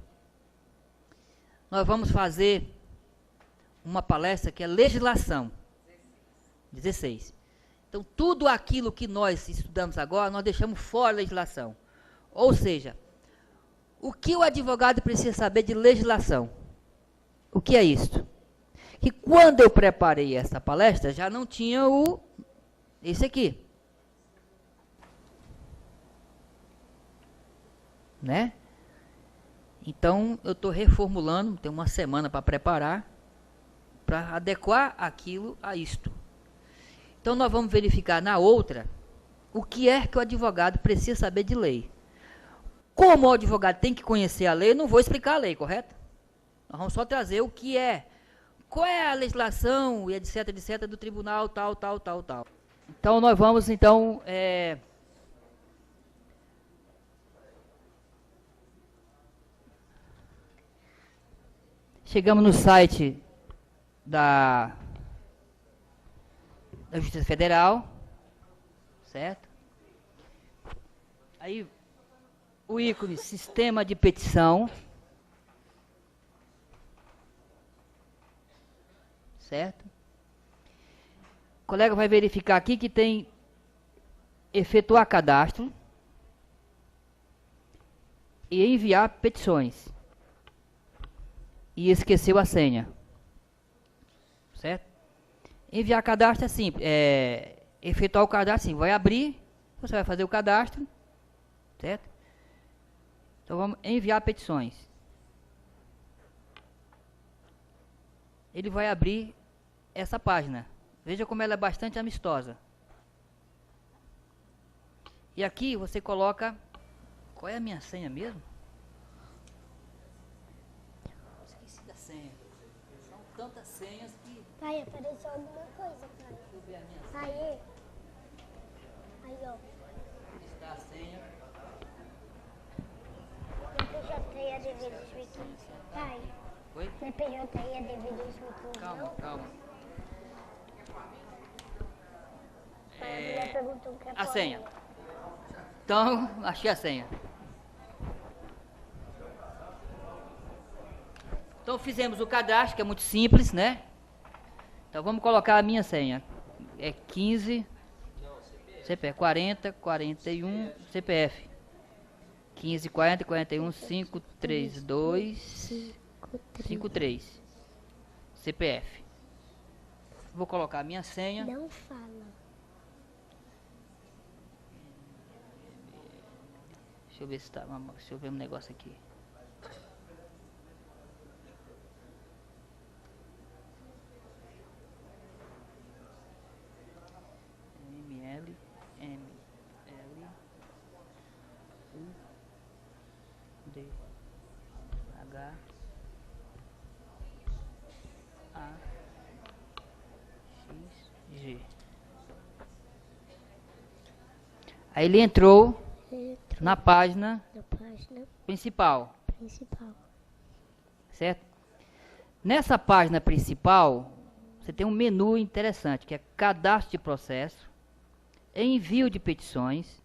nós vamos fazer uma palestra que é legislação. 16. Então, tudo aquilo que nós estudamos agora, nós deixamos fora a legislação. Ou seja, o que o advogado precisa saber de legislação? O que é isto? Que quando eu preparei essa palestra, já não tinha esse aqui. Né? Então, eu estou reformulando, tem uma semana para preparar, para adequar aquilo a isto. Então, nós vamos verificar na outra o que é que o advogado precisa saber de lei. Como o advogado tem que conhecer a lei, eu não vou explicar a lei, correto? Nós vamos só trazer o que é, qual é a legislação, e etc, etc, do tribunal, tal. Então, nós vamos, chegamos no site da Justiça Federal, certo? Aí, o ícone Sistema de Petição, certo? O colega vai verificar aqui que tem efetuar cadastro e enviar petições. E esqueceu a senha, certo? Enviar cadastro é simples. Efetuar o cadastro, sim. Vai abrir, você vai fazer o cadastro, certo? Então vamos enviar petições. Ele vai abrir essa página. Veja como ela é bastante amistosa. E aqui você coloca... Qual é a minha senha mesmo? Esqueci da senha. São tantas senhas que... Pai, apareceu alguma coisa, pai. Deixa eu ver a minha senha. Aí, ó. Onde está a senha? Meu PJ é DV 2015. Pai, Oi? meu PJ é DV 2015. Calma, calma. A mulher perguntou o que é A senha. Então, achei a senha. Então fizemos o cadastro, que é muito simples, né? Então vamos colocar a minha senha. É 15, CPF 40, 41, CPF. 15, 40, 41, 5, 3, 2, 5, 3. CPF. Vou colocar a minha senha. Não fala. Deixa eu ver se tá. Deixa eu ver um negócio aqui. ML U D H A X G. Aí ele entrou na página Na página principal, principal. certo? Nessa página principal, você tem um menu interessante, que é cadastro de processo, envio de petições,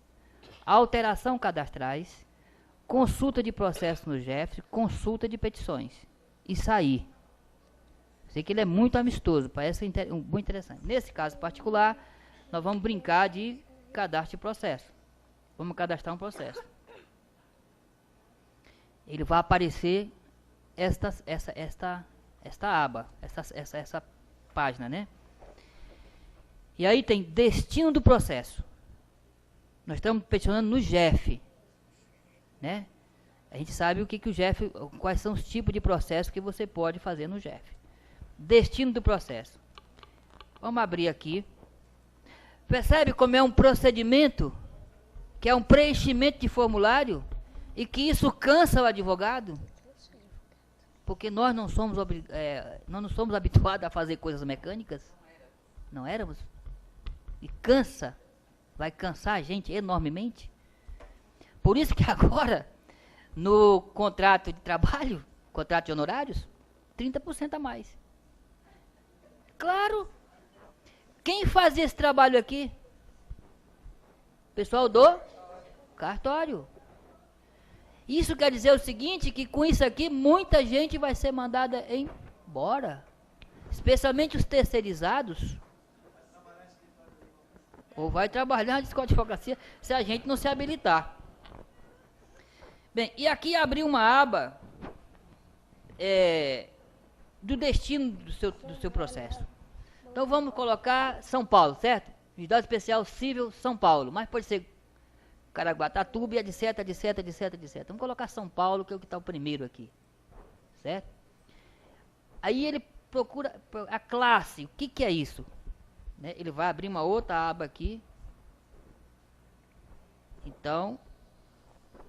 alteração cadastrais, consulta de processo no JEF, consulta de petições e sair. Sei que ele é muito amistoso, parece muito interessante. Nesse caso particular, nós vamos brincar de cadastro de processo. Vamos cadastrar um processo. Ele vai aparecer esta aba, essa página, né? E aí tem destino do processo. Nós estamos peticionando no JEF, né? A gente sabe o que o JEF, quais são os tipos de processo que você pode fazer no JEF. Destino do processo. Vamos abrir aqui. Percebe como é um procedimento, que é um preenchimento de formulário, e que isso cansa o advogado? Porque nós não somos habituados a fazer coisas mecânicas. Não éramos? E cansa. Vai cansar a gente enormemente. Por isso que agora, no contrato de trabalho, contrato de honorários, 30% a mais. Claro. Quem fazia esse trabalho aqui? Pessoal do cartório. Isso quer dizer o seguinte, que com isso aqui, muita gente vai ser mandada embora. Especialmente os terceirizados. Ou vai trabalhar na advocacia se a gente não se habilitar. Bem, e aqui abriu uma aba do destino do seu processo. Então vamos colocar São Paulo, certo? Juizado Especial Civil São Paulo, mas pode ser Caraguatatuba e etc. Vamos colocar São Paulo, que é o que está o primeiro aqui, certo? Aí ele procura a classe, o que é isso? Né? Ele vai abrir uma outra aba aqui. Então,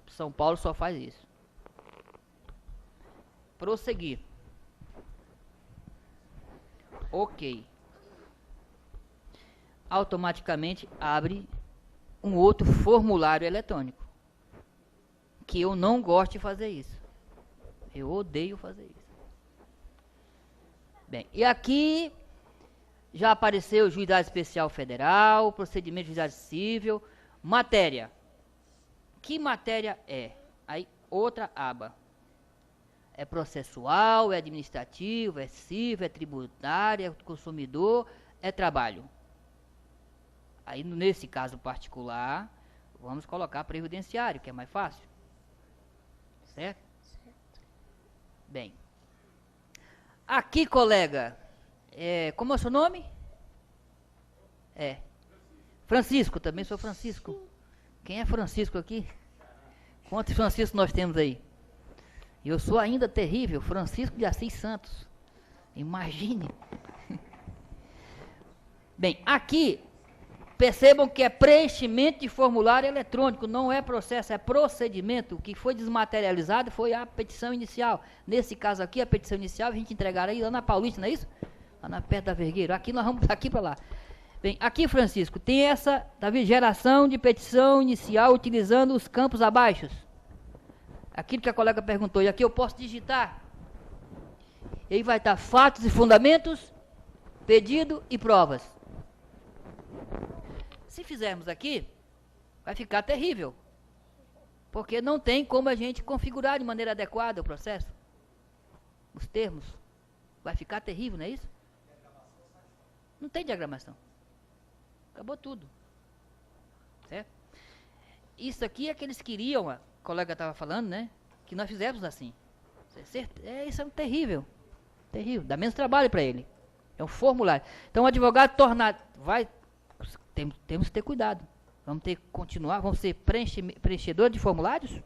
São Paulo só faz isso. Prosseguir. Ok. Automaticamente abre um outro formulário eletrônico. Que eu não gosto de fazer isso. Eu odeio fazer isso. Bem, e aqui já apareceu Juizado Especial Federal, procedimento de juizado civil, matéria. Que matéria é? Aí, outra aba. É processual, é administrativo, é civil, é tributário, é consumidor, é trabalho. Aí, nesse caso particular, vamos colocar previdenciário, que é mais fácil. Certo? Certo. Bem. Aqui, colega, como é o seu nome? É. Francisco, também sou Francisco. Quem é Francisco aqui? Quantos Francisco nós temos aí? Eu sou ainda terrível, Francisco de Assis Santos. Imagine. Bem, aqui, percebam que é preenchimento de formulário eletrônico, não é processo, é procedimento. O que foi desmaterializado foi a petição inicial. Nesse caso aqui, a petição inicial, a gente entregará aí lá na Paulista, não é isso? Lá na perto da Vergueiro. Aqui nós vamos daqui para lá. Bem, aqui, Francisco, tem essa, tá vendo? Geração de petição inicial utilizando os campos abaixo. Aquilo que a colega perguntou. E aqui eu posso digitar. E aí vai estar fatos e fundamentos, pedido e provas. Se fizermos aqui, vai ficar terrível. Porque não tem como a gente configurar de maneira adequada o processo. Os termos. Vai ficar terrível, não é isso? Não tem diagramação. Acabou tudo. Certo? Isso aqui é que eles queriam, a colega estava falando, né? Que nós fizemos assim. Isso é terrível. Terrível. Dá menos trabalho para ele. É um formulário. Então o advogado temos que ter cuidado. Vamos ter que continuar, vamos ser preenchedor de formulários?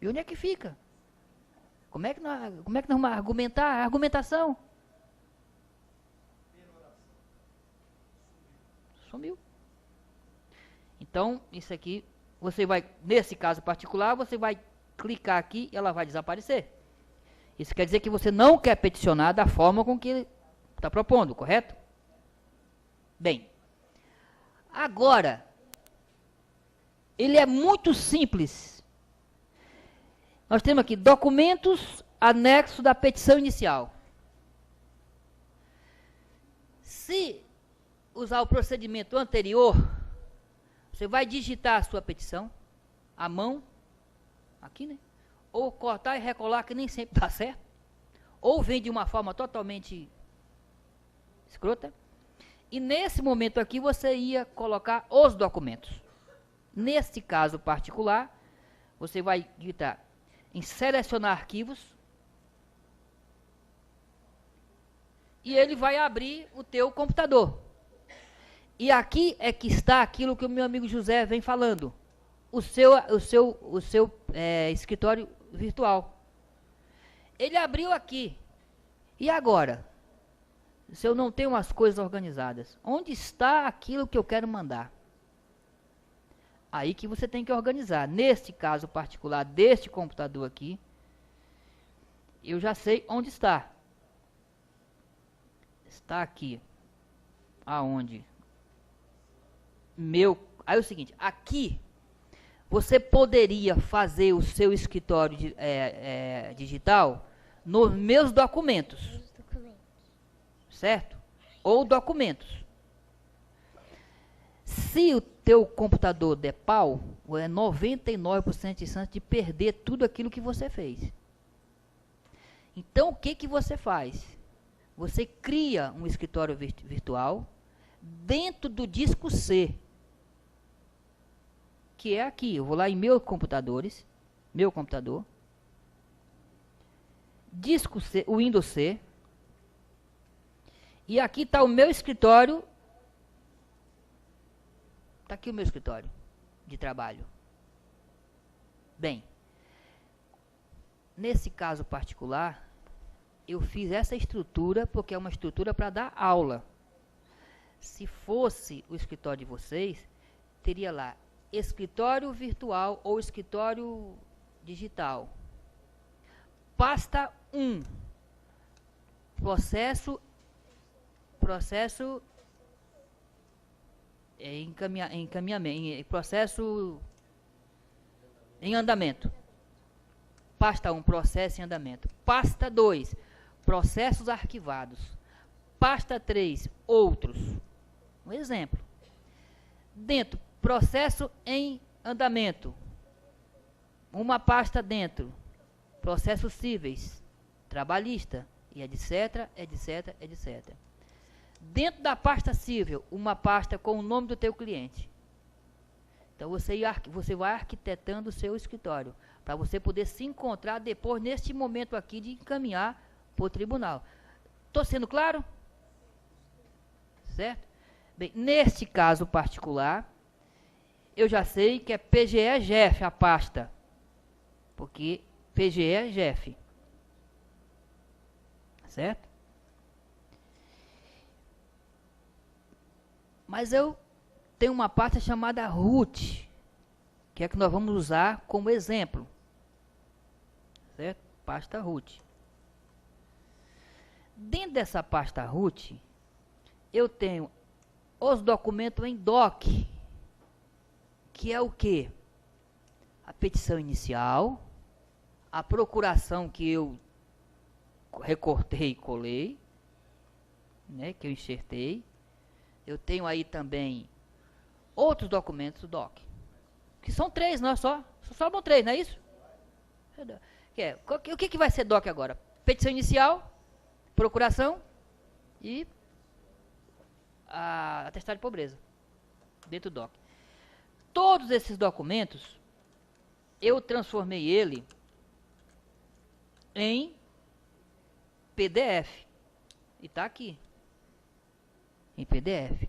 E onde é que fica? Como é que nós vamos argumentar? A argumentação. Sumiu. Então, isso aqui, você vai, nesse caso particular, você vai clicar aqui e ela vai desaparecer. Isso quer dizer que você não quer peticionar da forma com que ele está propondo, correto? Bem, agora, ele é muito simples. Nós temos aqui documentos, anexo da petição inicial. Se usar o procedimento anterior, você vai digitar a sua petição, à mão, aqui, né? Ou cortar e recolar, que nem sempre dá certo. Ou vem de uma forma totalmente escrota. E nesse momento aqui, você ia colocar os documentos. Neste caso particular, você vai digitar em selecionar arquivos. E ele vai abrir o teu computador. E aqui é que está aquilo que o meu amigo José vem falando. O seu escritório virtual. Ele abriu aqui. E agora? Se eu não tenho as coisas organizadas, onde está aquilo que eu quero mandar? Aí que você tem que organizar. Neste caso particular deste computador aqui, eu já sei onde está. Está aqui. Aonde? Aí é o seguinte, aqui você poderia fazer o seu escritório digital nos meus documentos. Certo? Ou documentos. Se o teu computador der pau, é 99% de chance de perder tudo aquilo que você fez. Então, o que você faz? Você cria um escritório virtual dentro do disco C, que é aqui. Eu vou lá em meus computadores, meu computador, disco C, o Windows C, e aqui está o meu escritório. Está aqui o meu escritório de trabalho. Bem, nesse caso particular, eu fiz essa estrutura porque é uma estrutura para dar aula. Se fosse o escritório de vocês, teria lá escritório virtual ou escritório digital. Pasta 1. Processo encaminhamento, processo em andamento. Pasta 1, processo em andamento. Pasta 2, processos arquivados. Pasta 3, outros. Um exemplo. Dentro, processo em andamento. Uma pasta dentro. Processos cíveis, trabalhista, e etc, etc, etc. Dentro da pasta civil, uma pasta com o nome do teu cliente. Então você vai arquitetando o seu escritório, para você poder se encontrar depois, neste momento aqui, de encaminhar para o tribunal. Estou sendo claro? Certo? Bem, neste caso particular, eu já sei que é PGE-GEF a pasta, porque PGE é GEF, certo? Mas eu tenho uma pasta chamada root, que é que nós vamos usar como exemplo, certo? Pasta root. Dentro dessa pasta root, eu tenho os documentos em doc, que é o quê? A petição inicial, a procuração que eu recortei e colei, né, que eu enxertei. Eu tenho aí também outros documentos do doc, que são 3, não é só sobram 3, não é isso? O que vai ser doc agora? Petição inicial, procuração e a atestado de pobreza, dentro do doc. Todos esses documentos, eu transformei ele em PDF. E está aqui. Em PDF.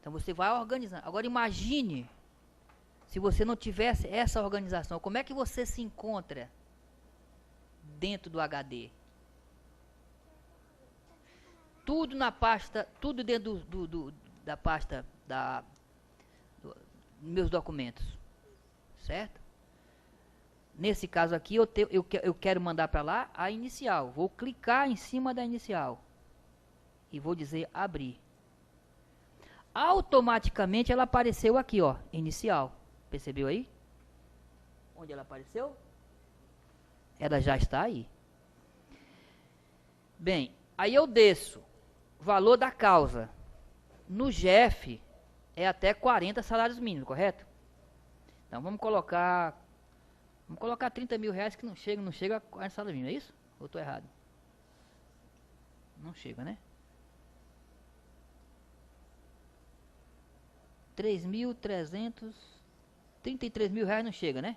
Então você vai organizando. Agora imagine, se você não tivesse essa organização, como é que você se encontra dentro do HD? Tudo na pasta, tudo dentro da pasta meus documentos, certo? Nesse caso aqui, eu quero mandar para lá a inicial. Vou clicar em cima da inicial e vou dizer abrir. Automaticamente ela apareceu aqui, ó, inicial. Percebeu aí? Onde ela apareceu? Ela já está aí. Bem, aí eu desço. Valor da causa. No GEF é até 40 salários mínimos, correto? Então vamos colocar 30 mil reais, que não chega a 40 salários mínimos, é isso? Ou estou errado? Não chega, né? 33 mil reais não chega, né?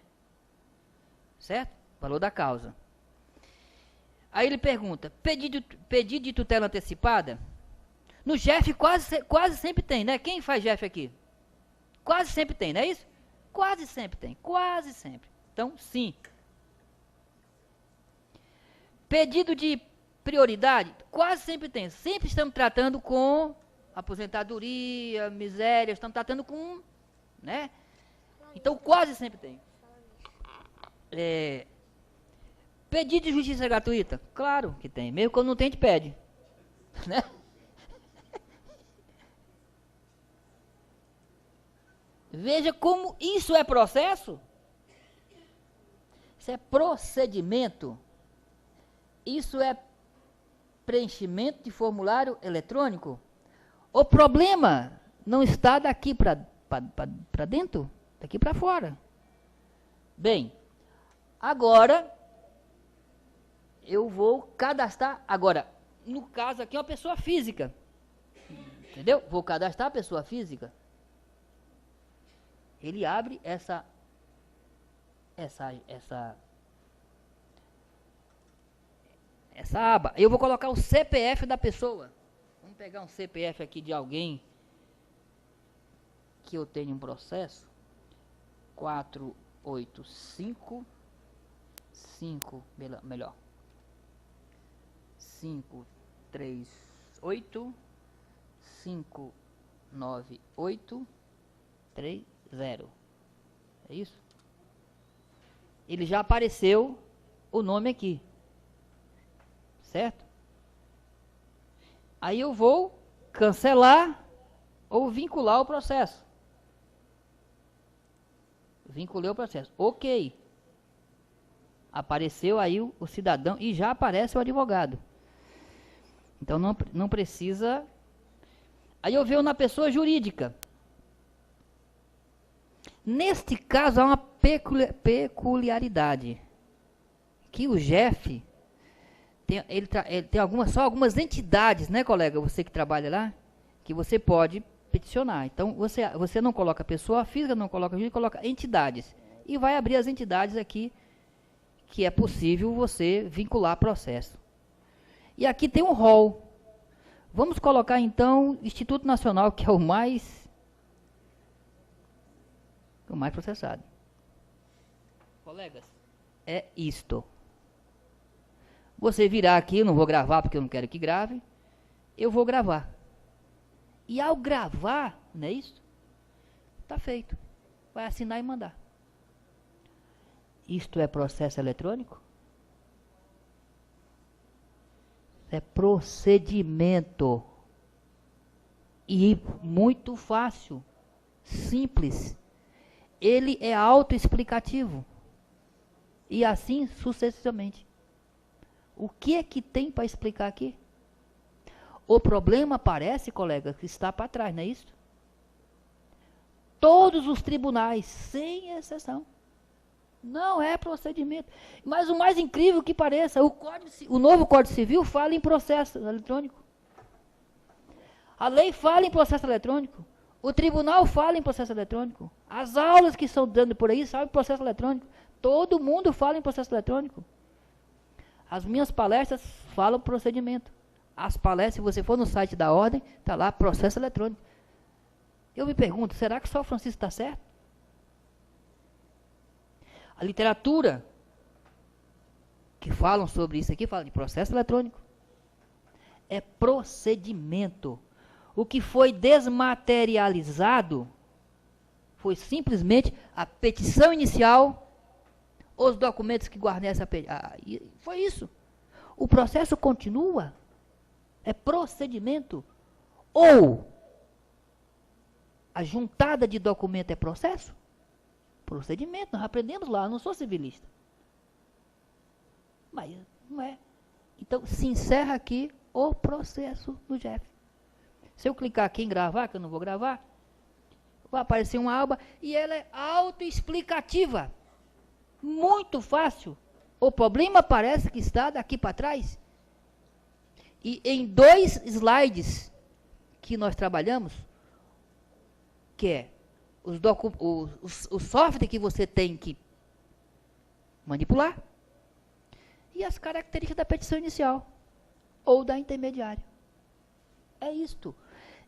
Certo? Valor da causa. Aí ele pergunta, pedido de tutela antecipada? No GEF quase sempre tem, né? Quem faz GEF aqui? Quase sempre tem, não é isso? Quase sempre tem, quase sempre. Então, sim. Pedido de prioridade? Quase sempre tem. Sempre estamos tratando com aposentadoria, miséria, estamos tratando com, né? Então, quase sempre tem. Pedido de justiça gratuita? Claro que tem. Mesmo quando não tem, a gente pede. Né? Veja como isso é processo. Isso é procedimento. Isso é preenchimento de formulário eletrônico. O problema não está daqui para dentro, daqui para fora. Bem, agora eu vou cadastrar. Agora, no caso aqui é uma pessoa física. Entendeu? Vou cadastrar a pessoa física. Ele abre essa aba. Eu vou colocar o CPF da pessoa. Vamos pegar um CPF aqui de alguém que eu tenho um processo. 485 melhor. 538 598 30. É isso? Ele já apareceu o nome aqui. Certo? Aí eu vou cancelar ou vincular o processo. Vinculei o processo. Ok. Apareceu aí o cidadão e já aparece o advogado. Então não precisa. Aí eu venho na pessoa jurídica. Neste caso há uma peculiaridade. Que o GEF ele tem só algumas entidades, né, colega? Você que trabalha lá, que você pode peticionar. Então, você não coloca pessoa física, não coloca jurídica, coloca entidades. E vai abrir as entidades aqui, que é possível você vincular processo. E aqui tem um rol. Vamos colocar, então, Instituto Nacional, que é o mais processado. Colegas, é isto. Você virar aqui, eu não vou gravar porque eu não quero que grave, eu vou gravar. E ao gravar, não é isso? Está feito. Vai assinar e mandar. Isto é processo eletrônico? É procedimento. E muito fácil. Simples. Ele é autoexplicativo. E assim sucessivamente. O que é que tem para explicar aqui? O problema parece, colega, que está para trás, não é isso? Todos os tribunais, sem exceção. Não é procedimento. Mas o mais incrível que pareça, o novo Código Civil fala em processo eletrônico. A lei fala em processo eletrônico. O tribunal fala em processo eletrônico. As aulas que estão dando por aí sabem processo eletrônico. Todo mundo fala em processo eletrônico. As minhas palestras falam procedimento. As palestras, se você for no site da ordem, está lá processo eletrônico. Eu me pergunto, será que só o Francisco está certo? A literatura que falam sobre isso aqui, fala de processo eletrônico. É procedimento. O que foi desmaterializado foi simplesmente a petição inicial, os documentos que guarnecem a petição. Foi isso. O processo continua. É procedimento. Ou a juntada de documento é processo? Procedimento, nós aprendemos lá, eu não sou civilista. Mas não é. Então, se encerra aqui o processo do Jeff. Se eu clicar aqui em gravar, que eu não vou gravar, vai aparecer uma aba e ela é autoexplicativa. Muito fácil. O problema parece que está daqui para trás. E em 2 slides que nós trabalhamos, que é o software que você tem que manipular e as características da petição inicial ou da intermediária. É isto.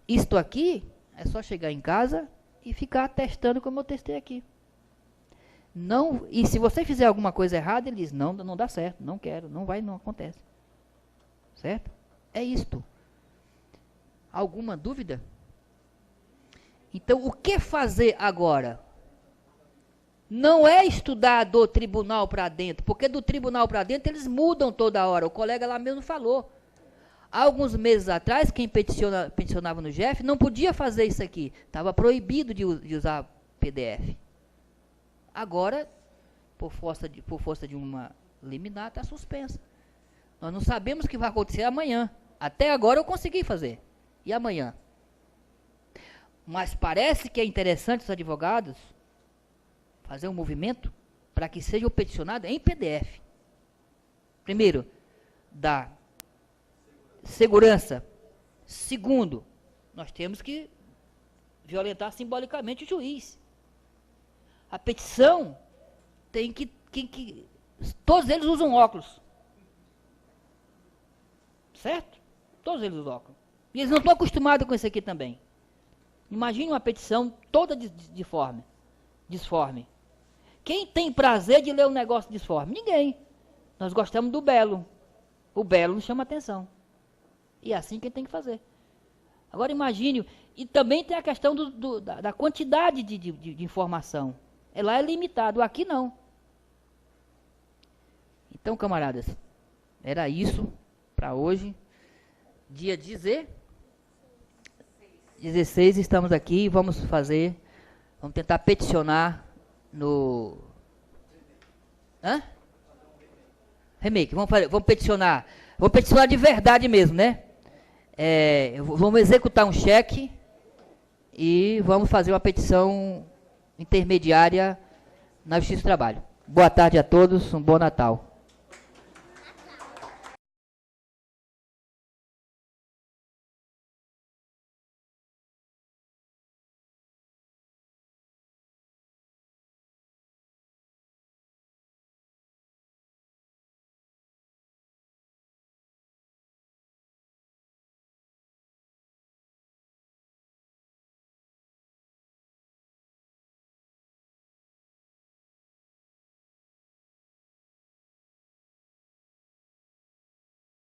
Isto aqui é só chegar em casa e ficar testando como eu testei aqui. Não, e se você fizer alguma coisa errada, ele diz, não dá certo, não quero, não vai, não acontece. Certo? É isto. Alguma dúvida? Então, o que fazer agora? Não é estudar do tribunal para dentro, porque do tribunal para dentro eles mudam toda hora. O colega lá mesmo falou. Há alguns meses atrás, quem peticionava no GEF não podia fazer isso aqui. Estava proibido de usar PDF. Agora, por força de uma liminar, está suspensa. Nós não sabemos o que vai acontecer amanhã. Até agora eu consegui fazer. E amanhã? Mas parece que é interessante os advogados fazer um movimento para que seja o peticionado em PDF. Primeiro, dá segurança. Segundo, nós temos que violentar simbolicamente o juiz. A petição tem que todos eles usam óculos. Certo? Todos eles usam óculos. E eles não estão acostumados com isso aqui também. Imagine uma petição toda disforme. Quem tem prazer de ler um negócio disforme? Ninguém. Nós gostamos do belo. O belo nos chama atenção. E é assim que tem que fazer. Agora imagine, e também tem a questão da quantidade de informação. Lá é limitado, aqui não. Então, camaradas, era isso para hoje. Dia 16 estamos aqui, vamos tentar peticionar no... Remake, vamos peticionar de verdade mesmo, né? Vamos executar um cheque e vamos fazer uma petição intermediária na Justiça do Trabalho. Boa tarde a todos, um bom Natal.